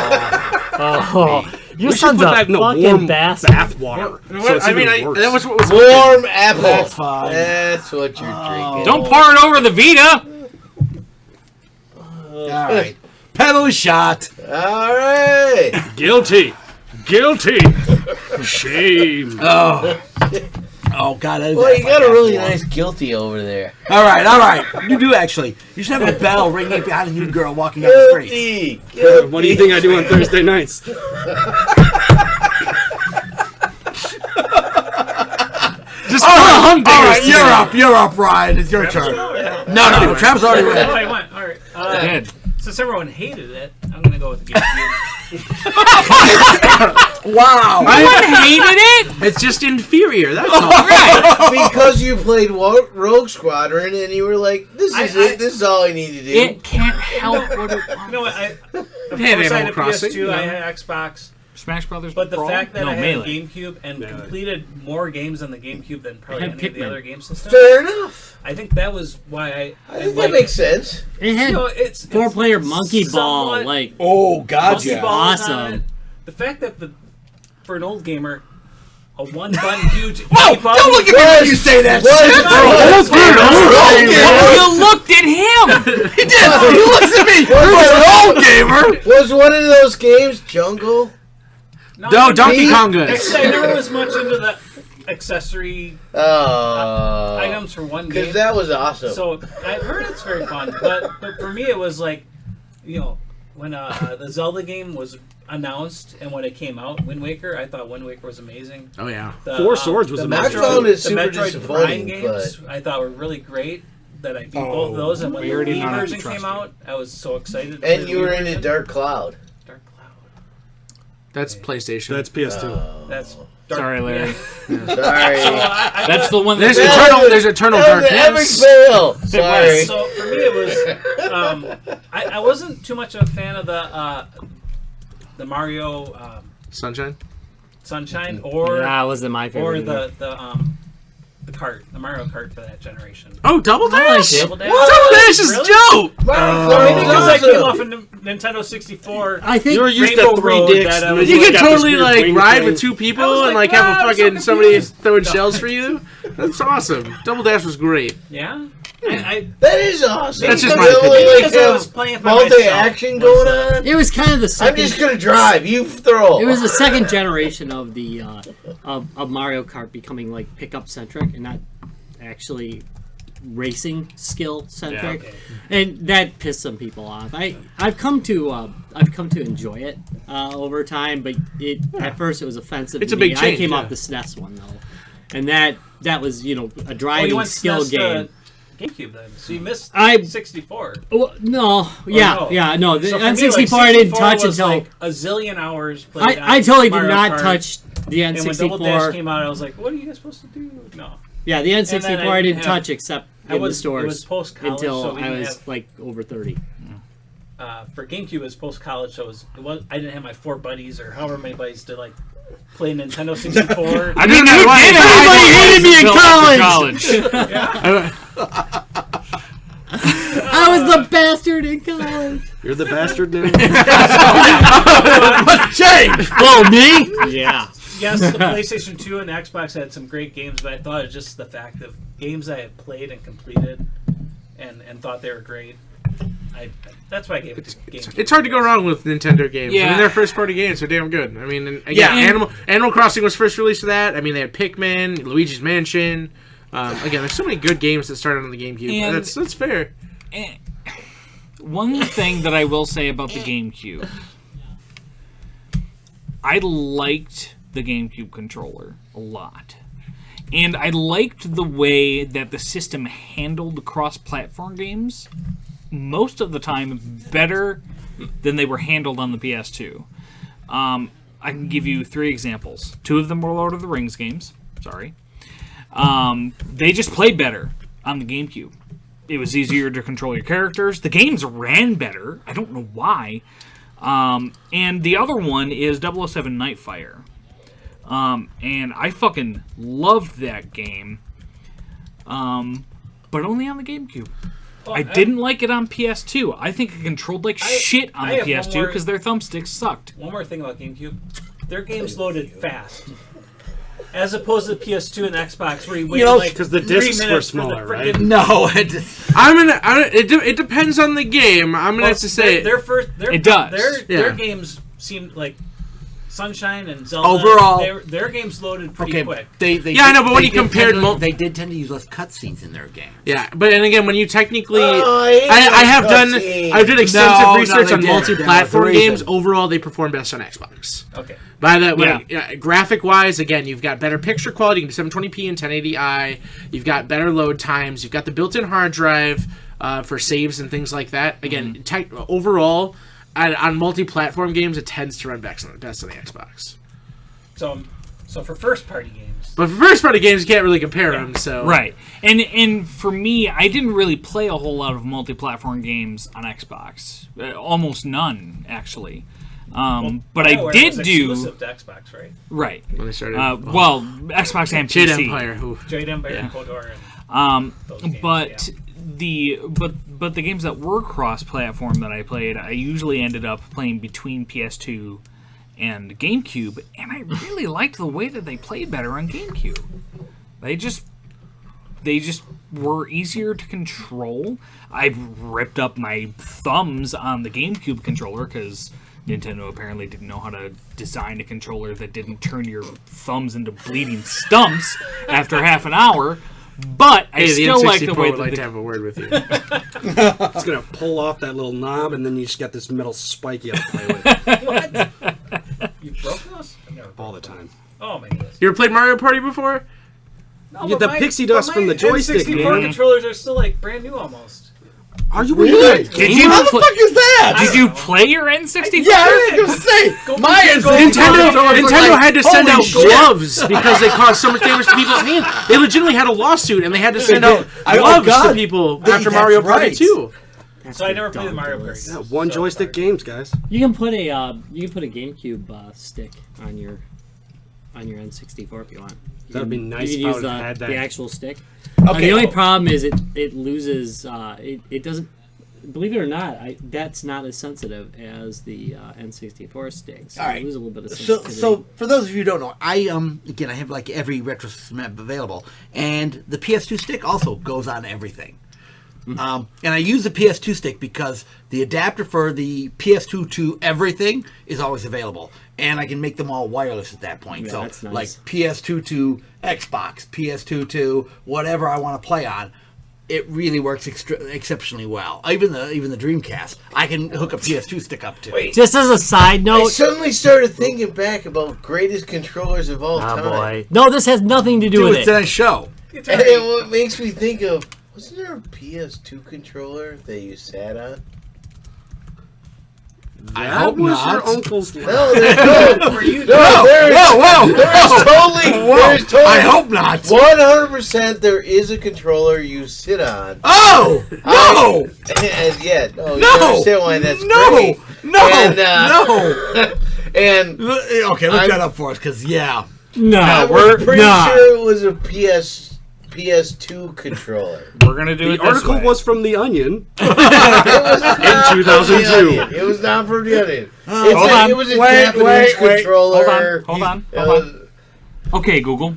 Oh, your we should son's put a that in a fucking warm bastard. bath water. So it's even worse. That was what was. Warm apple. That's fine. That's what you're drinking. Don't pour it over the Vita. All right. Penalty shot. All right. Guilty. Shame. Oh. Oh God! That is Well, you got a like really F1. nice guilty over there. All right. You do actually. You should have a bell ringing behind a new girl walking down the street. Guilty. What do you think I do on Thursday nights? Just All right, you're up, Ryan. It's your turn. No, Travis already Oh, went. I went. All right. Dead. Since everyone hated it, I'm gonna go with the GameCube. Wow. I hated it. It's just inferior. That's all. Because you played Rogue Squadron and you were like, "This is it. This is all I need to do." It can't help what it You know what? Of had course, I had Animal a Crossing, PS2, you know. I had Xbox, Smash Brothers. but the Brawl? fact that no, I had Melee. a GameCube and completed more games on the GameCube than probably I had any of the Pikmin. other game systems, Fair enough. I think that was why I think that liked makes it. sense. It had You know, it's 4-player Monkey Ball. somewhat- Like, Oh God, Monkey yeah. Ball was on Awesome. it. The fact that for an old gamer, a one-button huge. Whoa! Don't look at me when you say that shit. You looked at him. He did. He looks at me. You're an old gamer. Was one of those games Jungle? No, Donkey Me? Kong good. Actually, I never was much into the accessory Oh. items for one game. Because that was awesome. So I've heard it's very fun, but for me it was like, you know, when the Zelda game was announced and when it came out, Wind Waker, I thought Wind Waker was amazing. Oh yeah. The, Four Swords was the amazing. I found it the super Metroid Prime disappointing, games but I thought were really great. That I beat both of those, and when we the already Wii know not to version trust came you. out, I was so excited. to play and the you Wii were in a version. Dark Cloud. Dark Cloud. That's PlayStation. That's PS2. That's Dark, Sorry, Larry. Yeah. Sorry. So I That's the one There's that. There's Eternal That was an epic Darkness. fail. Sorry. So for me, it was. I wasn't too much of a fan of the Mario Sunshine. Sunshine or that wasn't my favorite. or either. the kart, the Mario Kart for that generation. Oh, Double Dash. it. Double Dash. Double Dash is Really? dope. Maybe because I came off a Nintendo 64. I think You were used Rainbow to three Road dicks. that I and was- then You can got this totally weird like wing ride thing. with two people I was and like, like have wow, a I'm so fucking somebody confused. throwing shells for you. That's awesome. Double Dash was great. Yeah. I That is awesome. That's just You my only, opinion. like, because I have was playing it by myself. multi-action going on. it was kind of the I'm second. just gonna drive. You throw. It was the second generation of the of Mario Kart becoming like pickup centric and not actually racing skill centric, Yeah, okay. and that pissed some people off. I've come to enjoy it over time, but at first it was offensive. It's to a big me. change, I came yeah. off the SNES one though, and that was a Oh, you driving went skill SNES to game. GameCube then, so you missed I- 64. Well, no, yeah, no. The So for me, N64 like, I didn't 64 touch was until like a zillion hours. Played I on totally did Mario not Kart. touch the And when Double Dash N64. came out, I was like, "What are you guys supposed to do?" No, Yeah, the N64 then I I didn't have- touch except I in the was- it stores was post-college, until so we I didn't was have- like over 30. for GameCube, it was post college, so it was. I didn't have my 4 buddies or however many buddies to like play Nintendo 64. I didn't know why. Everybody hated me in college. I was the bastard in college. You're the bastard now. What's changed? Oh, me? Yeah. Yes, the PlayStation 2 and the Xbox had some great games, but I thought it was just the fact of games I had played and completed and thought they were great. That's why I gave it to GameCube. It's hard to go wrong with Nintendo games. I Yeah. mean, their first party games are damn good. I mean, and, Yeah, yeah, and- Animal Crossing was first released to that. I mean, they had Pikmin, Luigi's Mansion. Again, there's so many good games that started on the GameCube. And- That's fair. One thing that I will say about the GameCube, I liked the GameCube controller a lot. And I liked the way that the system handled cross-platform games most of the time better than they were handled on the PS2. I can give you 3 examples. 2 of them were Lord of the Rings games. Sorry. They just played better on the GameCube. It was easier to control your characters. The games ran better. I don't know why. And the other one is 007 Nightfire. And I fucking loved that game. But only on the GameCube. Well, I didn't like it on PS2. I think it controlled like shit on I the have one PS2 more- because their thumbsticks sucked. One more thing about GameCube. Their games loaded fast. As opposed to the PS2 and the Xbox where you wait know, like 'cause the 3 discs were minutes for the smaller, right? frickin- No, It depends on the game. I'm gonna have to say their first It does. their Yeah. games seemed like Sunshine and Zelda. Overall- their games loaded pretty quick. They Yeah, I know, but when you compared they did tend to use less cutscenes in their game. Yeah, but and again, when you technically, I I done extensive No, research they on did. multi-platform That was the games. reason. Overall, they perform best on Xbox. Okay. By that way, graphic-wise, again, you've got better picture quality, you can do 720p and 1080i. You've got better load times. You've got the built-in hard drive for saves and things like that. Again, overall, on multi-platform games, it tends to run best on the Xbox. So for first-party games. But for first-party games, you can't really compare them. So Right. And for me, I didn't really play a whole lot of multi-platform games on Xbox. Almost none, actually. But I BioWare did was do... exclusive to Xbox, right? Right. when they started, Well, Xbox and Jade PC. Empire, who Jade Empire and KOTOR and those games, But yeah. but the games that were cross-platform that I played, I usually ended up playing between PS2 and GameCube, and I really liked the way that they played better on GameCube. They just were easier to control. I ripped up my thumbs on the GameCube controller because Nintendo apparently didn't know how to design a controller that didn't turn your thumbs into bleeding stumps after half an hour. But I still like the way would that like to have a word with you. It's gonna pull off that little knob, and then you just got this metal spike you have to play with You broke those? I've never all the time. Oh my goodness. You ever played Mario Party before? No, You get but the pixie dust but from my the joystick, N64 man. controllers are still like brand new almost. Are you Really? Did you How the pl- fuck is that? Did you play your N64? Yeah, I was gonna say. My Nintendo had to send holy out shit. gloves because they caused so much damage to people's hands. They legitimately had a lawsuit, and they had to send out gloves to God. people That's after Mario Party right. 2. So I never played the Mario Party. Yeah, one joystick games, guys. You can put a GameCube stick on your N64 if you want. That'd be nice You if can I use had that. the actual stick. Okay. The only problem is it loses. It doesn't. Believe it or not, that's not as sensitive as the N64 stick. So All right. you lose a little bit of So, sensitivity. for those of you who don't know, I again I have like every retro system app available, and the PS2 stick also goes on everything. And I use the PS2 stick because the adapter for the PS2 to everything is always available, and I can make them all wireless at that point. Yeah, so that's nice. like PS2 to Xbox, PS2 to whatever I want to play on. It really works exceptionally well. Even the Dreamcast, I can hook a PS2 stick up to. Wait. Just as a side I note, suddenly started thinking back about greatest controllers of all time. no, this has nothing to do Dude, with it's it. in a show. And what makes me think of, wasn't there a PS2 controller that you sat on? I That hope was not. your uncle's No, there's no. Whoa! There's totally. I hope not. 100% there is a controller you sit on. Oh no! And yeah, no, you No! understand why that's No! great. No! And, No! And Okay, look that up for us, because yeah. No, I'm we're pretty not. sure it was a PS2 controller. We're gonna do The it this article way. was from The Onion. It was not from 2002. The Onion. It was not from The Onion. Hold on. It was a Wait, Japanese wait. controller. Hold on. It was- Okay, Google.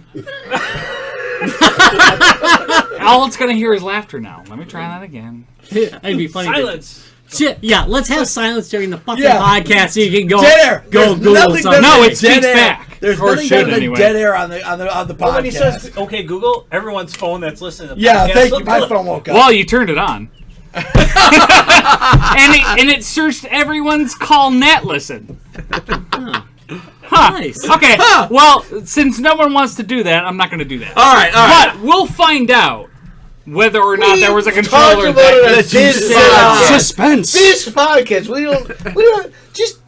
All it's gonna hear is laughter now. Let me try that again. It'd be funny. Silence. Shit, yeah, let's have silence during the fucking Yeah. podcast so you can go Dead air. go There's Google nothing something. better No, than it speaks dead air. back. There's Or nothing should better than anyway. dead air on the podcast. Well, when he says, "Okay, Google," everyone's phone that's listening to the yeah, podcast thank you. will My do it. phone woke up. Well, you turned it on. and it searched everyone's call net listen. Nice. Okay, well, since no one wants to do that, I'm not going to do that. all right. But we'll find out whether or not there was a talked controller about it on that this podcast. Suspense. This podcast, we don't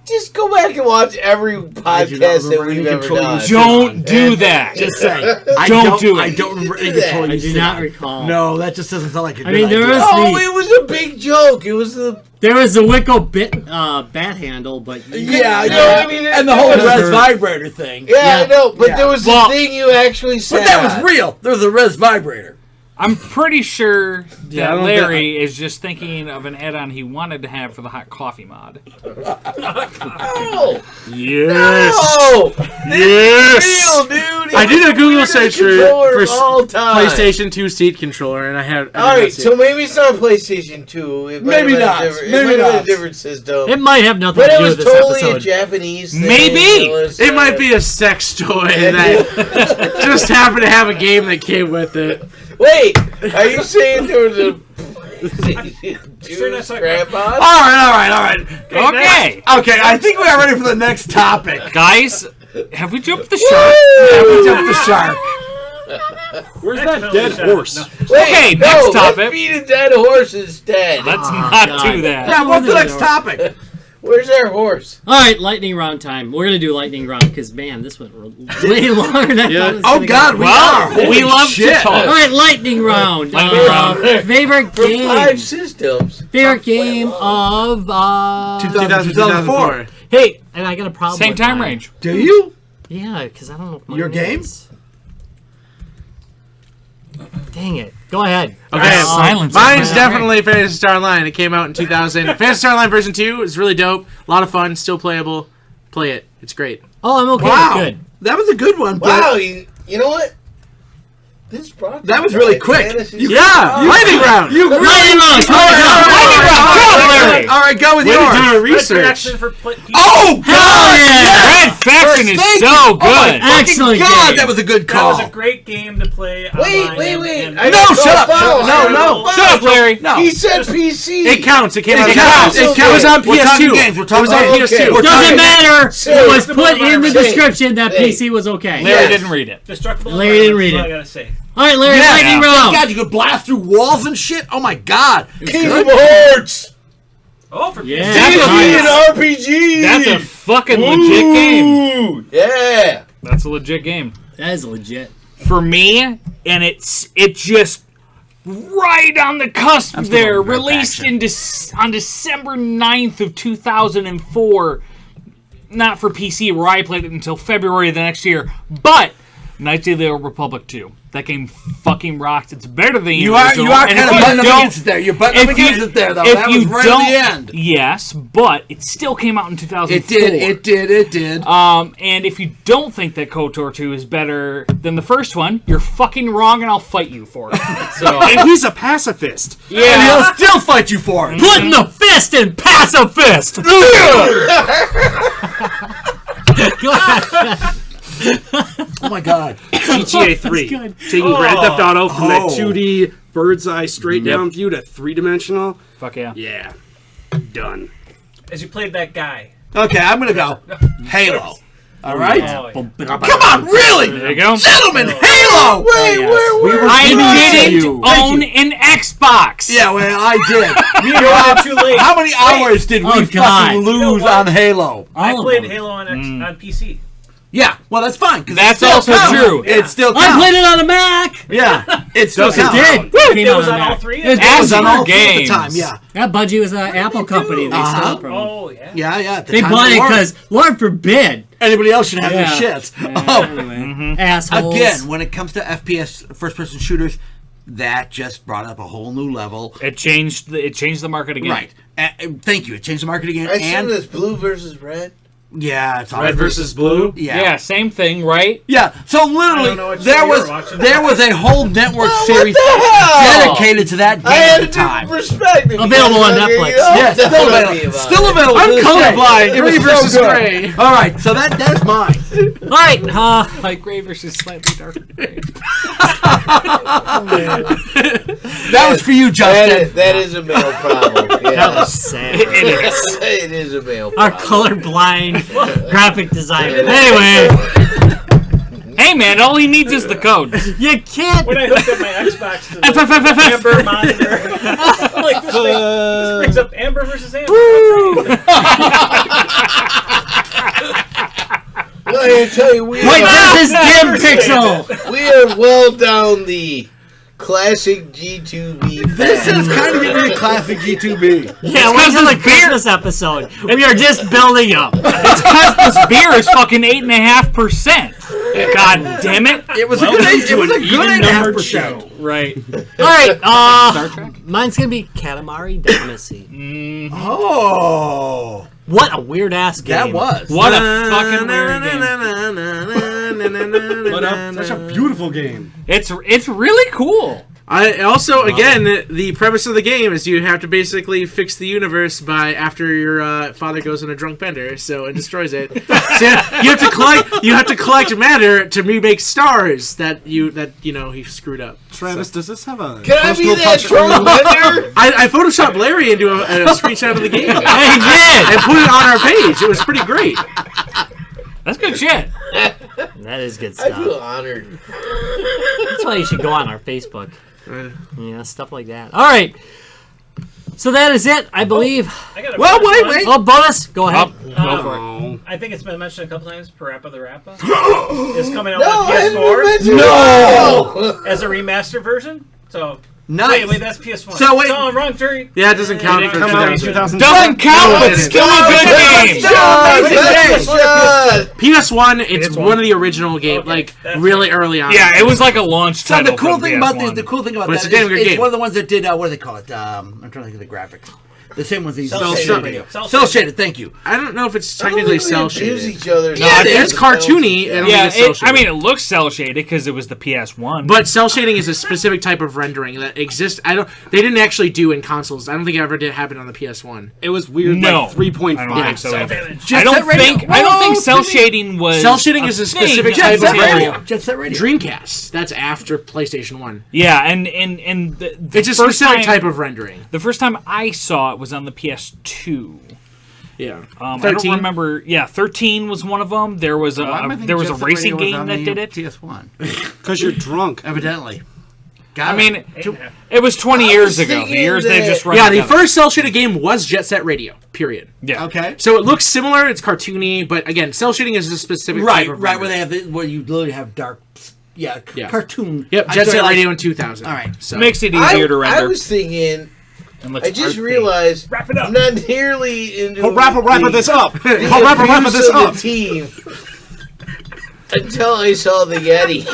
just go back and watch every podcast that we've ever done. Don't do that. Just saying. Don't do it. I don't remember any Do that. control I you do sit not on. recall. No, that just doesn't sound like a good mean, there idea. is- Oh, it was a big joke. It was the There was the Wicco bat handle, but Yeah, You know yeah. what I mean? And the whole Yeah. res vibrator thing. I know, but Yeah. there was Well, the thing you actually said. But that was real. There was a res vibrator. I'm pretty sure Yeah, I that don't Larry is just thinking of an add-on he wanted to have for the hot coffee mod. Oh! Yes. No! Yes. Real, dude. I did a Google search for all time. PlayStation 2 seat controller, and I had. All right, so maybe it's not PlayStation 2. It might Maybe have been not. a different- Maybe it might have been not. a different system. It might have nothing But to it do was with this totally a episode. Japanese thing. Maybe. It It might be a sex toy that just happened to have a game that came with it. Wait, are you saying there was a Sure not talking strap on? All right. Okay, Okay, I think we are ready for the next topic. guys, have we jumped the shark? Yeah, we jumped the shark. Where's that dead horse? Wait, Okay, no, next topic. Let's beat a dead horse instead. Let's not God. do that. Yeah, what's the next topic? Where's our horse? All right, lightning round time. We're gonna do lightning round because man, this went way longer than I thought it was Oh gonna God, go. we Well, are. we Holy love to shit. talk. All right, lightning round. Lightning round. Favorite For game. 5 systems. Favorite game of 2004. Hey, and I got a problem. Same with time mine. range. Do you? Yeah, because I don't know if mine Your game? is. Dang it. Go ahead. Okay, Silence. mine's Yeah. definitely Phantasy Star Online. It came out in 2000. Phantasy Star Online version 2 is really dope. A lot of fun. Still playable. Play it. It's great. Oh, I'm okay. Wow, Good. that was a good one. But Wow, you know what? This brought That was really quick. Yeah, lightning round. You really Lightning round. All right, go with Way to do yours. a Red research. Faction for Oh Hell God! yeah! Red Faction is Thank so you. good. Oh my Excellent God, game. that was a good That call. was a great game to play online. Wait. and- I No, got shut up, foul. shut up. No. Shut up, Larry. No. He said PC. It counts. It came out. It It counts. counts. It It counts. was on We're talking PS2. games. We're It was talking on games. PS2. We're Doesn't talking- matter. Say It was it. put in the Say it. description that Say it. PC was okay. Larry Yes. didn't read it. Destructible Larry didn't read Environment, it. that's all I gotta say. All right, Larry, Yeah. lightning Thank round. God, you could blast through walls and shit. Oh my God. It was Kingdom good. Hearts. Oh, for Yeah. D&D nice. and RPG. That's a fucking legit game. Ooh, yeah. That's a legit game. That is legit. For me, and it just right on the cusp I'm still there, on Red released Faction. on December 9th of 2004. Not for PC, where I played it until February of the next year, but Knights of the Old Republic 2. That game fucking rocks. It's better than You the are original, kind and of if you butting up don't- against it there. You're butting up if you- against it there, though. if That you was right don't- at the end. Yes, but it still came out in 2004. It did. And if you don't think that KOTOR 2 is better than the first one, you're fucking wrong, and I'll fight you for it. So, And he's a pacifist. And he'll still fight you for it. Putting the fist in pacifist. Go ahead. Oh my God. GTA 3. good. Taking Grand Theft Auto from that Oh. 2D bird's eye straight down view to 3-dimensional. fuck yeah. Yeah. Done. As you played that guy. Okay, I'm gonna go. Halo. All right. Oh, yeah. Come on, really, There you go. gentlemen. Halo. Wait, where I Thank didn't you. own an Xbox. Yeah, well, I did. Me and Rob too late. How many hours did we Oh, God. fucking lose You know what? on Halo? I All of played them. Halo on on PC. Yeah, well, that's fine. 'cause That's it still also counts. true. It still I counts. played it on a Mac. Yeah, it still Doesn't counts. count. Came It out was on Mac. all three? It It was on all Super three at the games. time. Yeah, That Budgie was an Apple company. They Uh-huh. stole it from. Oh, yeah. yeah. At the They time bought it weren't. because, Lord forbid, anybody else should have Yeah. their shit. Yeah, Oh, anyway, assholes. again, when it comes to FPS first-person shooters, that just brought up a whole new level. It changed the market again. Right. Thank you. It changed the market again. I assume And this blue versus red. yeah, it's all Red versus blue. Yeah, same thing, right? Yeah, so I don't know literally, what there show you was were watching. there was a whole network What series the hell? dedicated to that game I had at a the time. different perspective. Available on There you Netflix. go. Yeah, still Tell me available. about Still it. available. I'm to this day. colorblind. It was Gray so versus good. gray. All right, so that's mine. All right, Like gray versus slightly darker gray. That was for you, Justin. That is a male problem. that Yeah. was sad. It is. It is a male Our problem. colorblind graphic designer. Anyway, Hey man, all he needs is the code. you can't. When I hooked up my Xbox to the Amber monitor, I'm like, this brings up Amber versus Amber. I tell you, we Wait, are, this is Dim Pixel. we are well down the classic G2B. This is kind of getting a classic G2B. Yeah, wait till the Christmas episode. We are just building up. It's because this beer is fucking 8.5%. God damn it! It was a good. It was a good 8.5%. show. Right. All right. Star Trek. Mine's gonna be Katamari Damacy. Oh, What a weird ass game. that was. What a fucking weird game. What up? Such a beautiful game. It's really cool. I also, again, the premise of the game is you have to basically fix the universe by after your father goes on a drunk bender, and destroys it. So you have to collect matter to remake stars that he screwed up. Travis, does this have a Can I be personal that touch drunk for you? bender? I photoshopped Larry into a screenshot of the game. Hey, did. And put it on our page. It was pretty great. That's good shit. That is good I stuff. feel honored. That's why you should go on our Facebook. Yeah, stuff like that. All right. So that is it, I believe. I got a Well, bonus wait, one. wait. Oh, bonus. Go ahead. Go for it. Oh. I think it's been mentioned a couple times. Parappa the Rappa is coming out No, on I haven't PS4 mentioned No. as a remastered version. So Nice. wait, that's PS1. So wait- wrong turn. Yeah, it doesn't count for Come out in 2000. 2000. Doesn't count, but still a good game. Shut. PS1, it's PS1. one of the original games, Okay, like that's really early on. Yeah, it was like a launch So title. the cool for thing about PS1. the cool thing about But it's that a damn is good it's game. one of the ones that did what do they call it? I'm trying to think of the graphics. The same ones they used. Cell Cell shaded. shaded. Thank you. I don't know if it's I don't technically think we cell abuse shaded. each other. Yeah, it It's is. cartoony. And Yeah, it's cel-shaded. I mean, it looks cel shaded because it was the PS1. But cell shading is a specific type of rendering that exists. They didn't actually do in consoles. I don't think it ever did happen on the PS1. It was weird. No. Like 3.5. I don't think so. either. Damage. Jet I don't Set Radio. think. I don't Whoa, think cel Timmy. shading was. Cell shading is a thing specific Jet type Set of Radio. Jet Set Radio. Dreamcast. That's after PlayStation 1. Yeah, and the It's a first specific time- type of rendering. The first time I saw it was on the PS2. Yeah. I don't remember. Yeah, 13 was one of them. There was a racing game that did it. PS1. Because you're drunk. Evidently. I mean, it was 20 years ago. The thinking years they that- just run Yeah, the together. first cell shaded game was Jet Set Radio. Period. Yeah. Okay. So it looks similar. It's cartoony, but again, cell shading is a specific Right, type of right. Where rendering. they have where you literally have dark. Yeah, Yeah. cartoon. Yep, I'm Jet sorry, Set like- Radio in 2000. All right. So Makes it easier to I render. was thinking. and looks I just artsy. realized Wrap it up. I'm not nearly into Wrap this up. the Wrap abuse this of up. the team until I saw the Yeti,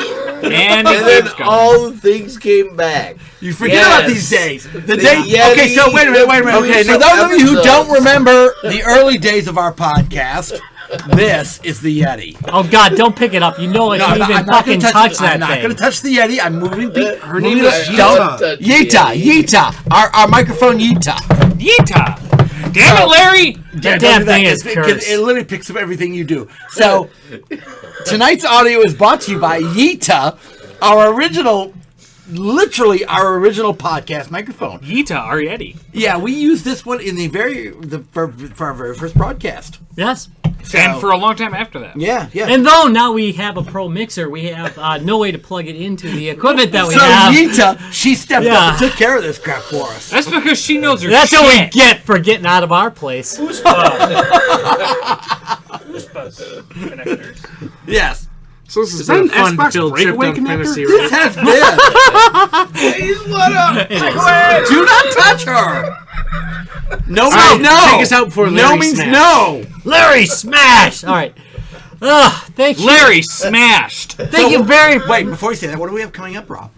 And and it then keeps going. all the things came back. You forget Yes. about these days. The day. Yeti, Okay, so wait a minute. Okay, for those of you who don't remember the early days of our podcast, this is the Yeti. Oh God! Don't pick it up. You know I No, can't even fucking touch that I'm not thing. going to touch the Yeti. I'm moving. Her name is Don't. Yita. touch the Yita. Our microphone Yita. Yeeta! Damn it, Larry! That Don't damn do that, thing is 'cause cursed. it literally picks up everything you do. So tonight's audio is brought to you by Yita, literally our original podcast microphone. Yeeta Arietti. Yeah, we used this one in for our very first broadcast. Yes. And for a long time after that. Yeah, yeah. And though now we have a pro mixer, we have no way to plug it into the equipment that we so have. Yita, she stepped Yeah. up and took care of this crap for us. That's because she knows her That's shit. what we get for getting out of our place. Connectors. Yes. So this is that a an fun Xbox filled trip breakaway down fantasy. This has been. Do not touch her. No means right, no. take us out before no Larry means snaps. no. Larry smash! All right. Thank you. Larry smashed. Thank you very much. Wait, before you say that, what do we have coming up, Rob?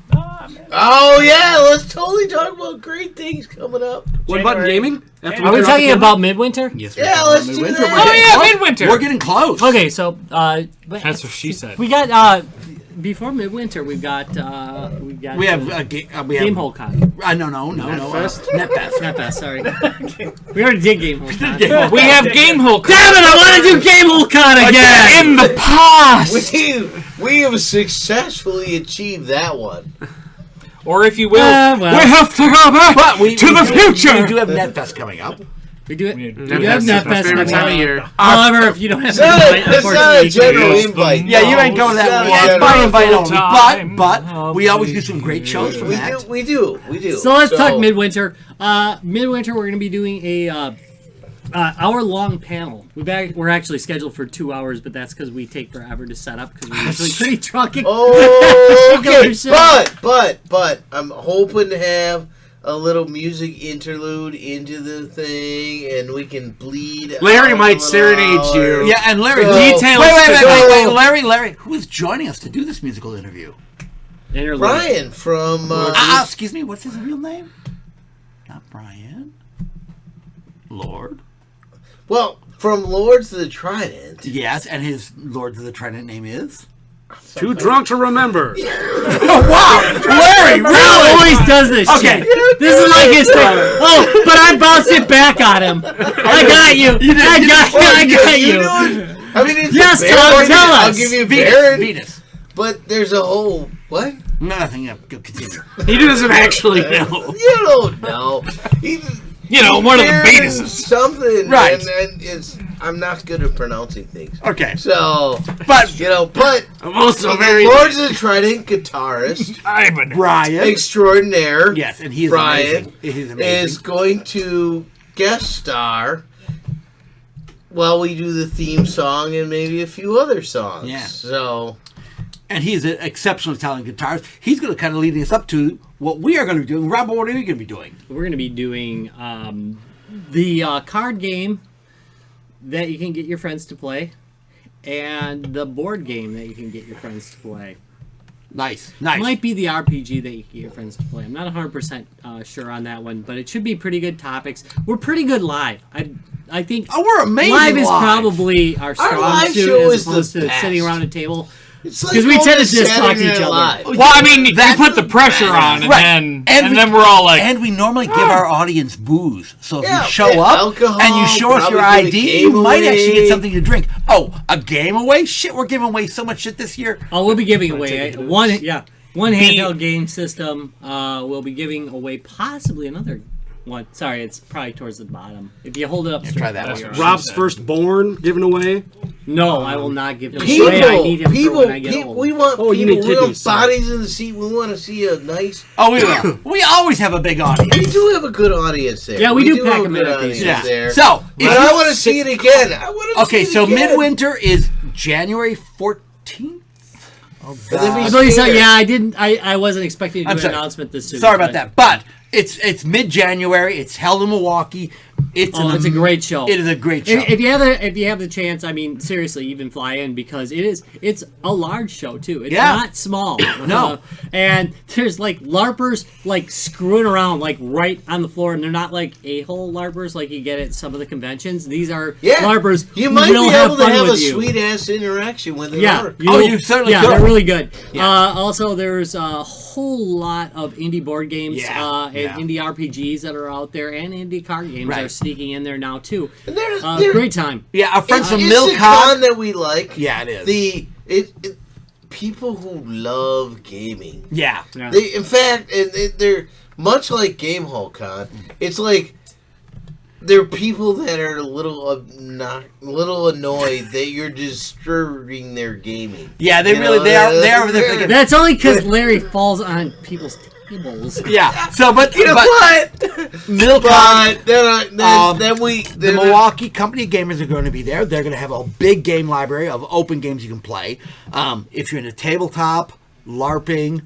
Oh yeah, let's totally talk about great things coming up. One button gaming? After Are we turn off talking the camera? about Midwinter? Yes. Yeah, let's do that. Oh, yeah, Midwinter. We're getting close. Okay, so That's what she said. we got before Midwinter we got We have Gamehole Con. No. Netfest? Netfest. Sorry. We already did Gamehole Con. We have Gamehole. Damn it! I want to do Gamehole Con again. In the past, We have successfully achieved that one. or if you will, well. we have to go back But we to the future. We do have Netfest coming up. We do it. We We do have That's my Netfest favorite coming time of up. year. However, if you don't have It's not an a, invite, it's not a unfortunately, general Yes, invite. Yeah, you ain't going that it's way. not It's a by general invite only. time But of we always do some great shows from that. We do. So let's talk Midwinter. Midwinter, we're going to be doing a hour-long panel. We're actually scheduled for 2 hours, but that's because we take forever to set up because we're usually pretty drunk. Oh, okay. Regular show. But I'm hoping to have a little music interlude into the thing, and we can bleed. Larry out might a little serenade hour. you. Yeah, and Larry, So- details. So- Larry, who is joining us to do this musical interview? Interlude. Brian from. Excuse me, what's his real name? Not Brian. Lord. Well, from Lords of the Trident. Yes, and his Lord of the Trident name is? Too drunk to remember. Oh, wow! Larry, He really? always does this Okay. shit. This is like his thing. Oh, but I bounced it back on him. I got you. I got you. I mean, it's Yes, a Tom, Baron. tell I'll us. give you Venus. Baron, Venus. but there's a whole what? Nothing. Continue. He doesn't actually know. You don't know. You know, one of the Baron Venuses. something, Right. And it's I'm not good at pronouncing things. Okay. So, But but I'm also the very. Lords of the Trident guitarist Brian. extraordinaire. Yes, and he is Brian amazing. He's amazing. is going to guest star while we do the theme song and maybe a few other songs. Yeah. So, And he's an exceptionally talented guitarist. He's going to kind of lead us up to what we are going to be doing. Rob, what are you going to be doing? We're going to be doing the card game that you can get your friends to play, and the board game that you can get your friends to play. Nice. It might be the RPG that you can get your friends to play. I'm not 100% sure on that one, but it should be pretty good topics. We're pretty good live. I think Oh, we're amazing live is live. probably our strong live suit show as is the opposed to best. sitting around a table. it's like 'Cause we going tend to just talk to Saturday each Night other. Live. Well, I mean, you That's put the pressure on, and Right. then And and we- then we're all like, And we normally give our audience booze. So if Yeah, you show yeah, up alcohol, and you show us your probably give a ID, you game might actually away. get something to drink. Oh, a game away? Shit, we're giving away so much shit this year. Oh, we'll be giving away one handheld game system. We'll be giving away possibly another one. Sorry, it's probably towards the bottom. If you hold it up straight, try that that'll one. be Rob's firstborn given away. No, I will not give him People, away. I need him for when I get people, old. we want Oh, you people, need we want kidneys, sorry. bodies in the seat. We want to see a nice. Oh, we will. We always have a big audience. We do have a good audience there. Yeah, we do pack have a 'em good in at these audience Yeah. there. So, if but I you- want to see it again. I want to Okay, see so it again. Midwinter is January 14th. Oh, And then we I believe so. scared. Yeah, I didn't. I wasn't expecting to I'm do an sorry. announcement this soon. Sorry about but- that. But it's mid-January. It's held in Milwaukee. It's It's a great show. It is a great show. If you have the chance, I mean, seriously, even fly in because it's a large show too. It's Yeah. not small. No. And there's like LARPers like screwing around like right on the floor, and they're not like a-hole LARPers like you get at some of the conventions. These are Yeah, LARPers you who might will be able to fun have a with you. sweet ass interaction with an Yeah, orc. you certainly yeah, could. they're really good. Also, there's a whole lot of indie board games and indie RPGs that are out there, and indie card games Right. are sneaking in there now too. And they're Great time. Yeah, our friends from it's the Milcom. con that we like. Yeah, it is. People who love gaming. Yeah. Yeah. They, in fact, they're much like Game Hall Con. It's like they're people that are a little annoyed that you're disturbing their gaming. Yeah, they You really know, they are they're- they're thinking. That's only because Larry falls on people's tables. Yeah. So, but You know but what? Milcom, But then we the Milwaukee Company of Gamers are going to be there. They're going to have a big game library of open games you can play. If you're into tabletop, LARPing,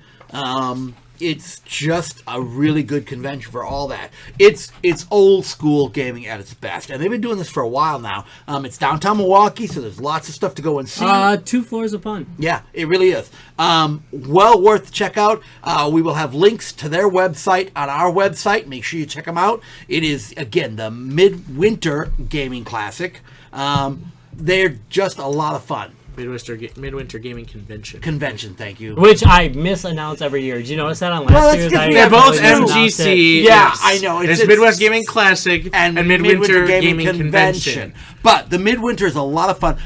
it's just a really good convention for all that. It's old school gaming at its best, and they've been doing this for a while now. It's downtown Milwaukee, so there's lots of stuff to go and see. 2 floors of fun. Yeah, it really is. Well worth the check out. We will have links to their website on our website. Make sure you check them out. It is, again, the Midwinter Gaming Classic. They're just a lot of fun. Midwinter Gaming Convention. Convention, thank you. Which I misannounce every year. Did you notice that on last Well, that's year's? good for you. They're both totally misannounced it. MGC. Yeah, I know. It's Midwest Gaming Classic and Midwinter Gaming Convention. But the Midwinter is a lot of fun.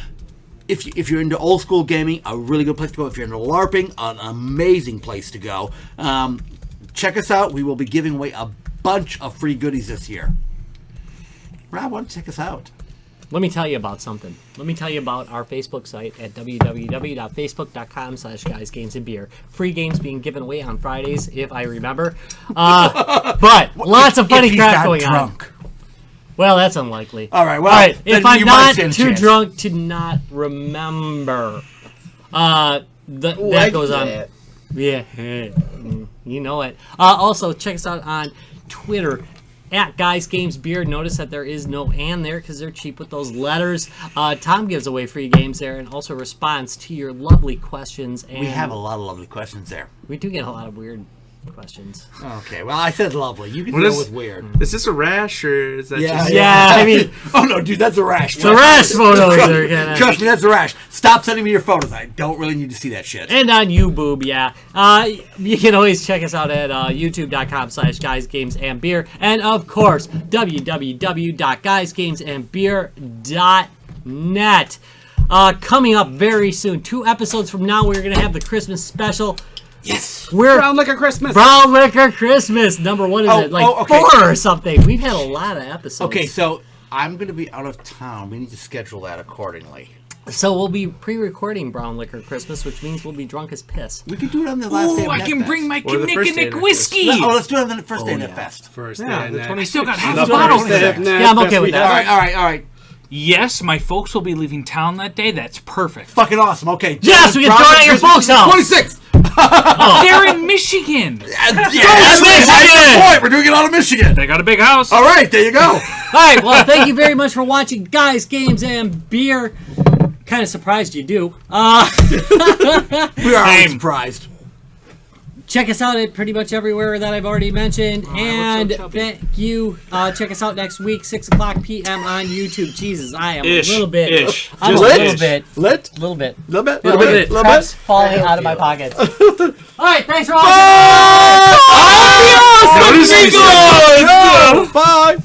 If you're into old school gaming, a really good place to go. If you're into LARPing, an amazing place to go. Check us out. We will be giving away a bunch of free goodies this year. Rob, why don't you check us out? Let me tell you about something. Let me tell you about our Facebook site at www.facebook.com/guysgamesandbeer. Free games being given away on Fridays, if I remember. But lots of funny If he's crap not going on. drunk. Well, that's unlikely. All right, well, All right. then If I'm you might not stand a too chance. drunk to not remember, that goes on. That. Yeah, you know it. Also, check us out on Twitter at Guys Games Beer. Notice that there is no "and" there because they're cheap with those letters. Tom gives away free games there and also responds to your lovely questions. And We have a lot of lovely questions there. we do get a lot of weird questions. Okay, well, I said lovely. You can What deal is- with weird. Is this a rash or is that just... Yeah, I mean, Oh, no, dude, that's a rash. the rest photos are gonna. Trust me, that's a rash. Stop sending me your photos. I don't really need to see that shit. And on YouBoob, yeah. You can always check us out at youtube.com/guysgamesandbeer. And of course, www.guysgamesandbeer.net. Coming up very soon, 2 episodes from now, we're going to have the Christmas special. Yes. We're Brown Liquor Christmas. Brown Liquor Christmas. Number 1 is Oh, it like oh, okay. 4 or something. We've had a lot of episodes. Okay, so I'm going to be out of town. We need to schedule that accordingly. So we'll be pre-recording Brown Liquor Christmas, which means we'll be drunk as piss. We could do it on the last day Ooh, of I can NetFest. bring my Or the first day Kinnick of whiskey. Let's do it on the first day of NetFest. First Yeah, day the of 26th. I still got half The a bottle. first day of Yeah, I'm okay with that. All right. Yes, my folks will be leaving town that day. That's perfect. Fucking awesome. Okay. Yes, we can throw it at your folks' house. 26th. They're in Michigan. That's the point. We're doing it out of Michigan. They got a big house. All right, there you go. All right, well, thank you very much for watching Guys, Games, and Beer. Kind of surprised you do. We are always Same. surprised. Check us out at pretty much everywhere that I've already mentioned. And look so chubby. thank you. Check us out next week, 6 o'clock p.m. on YouTube. Jesus, I am Ish, a little bit. ish. I'm Just a little ish. bit. Lit? Little bit. Little bit. Little Little bit. Little Crabs bit. falling out of my pockets. All right, thanks for watching. Notice we said- Bye.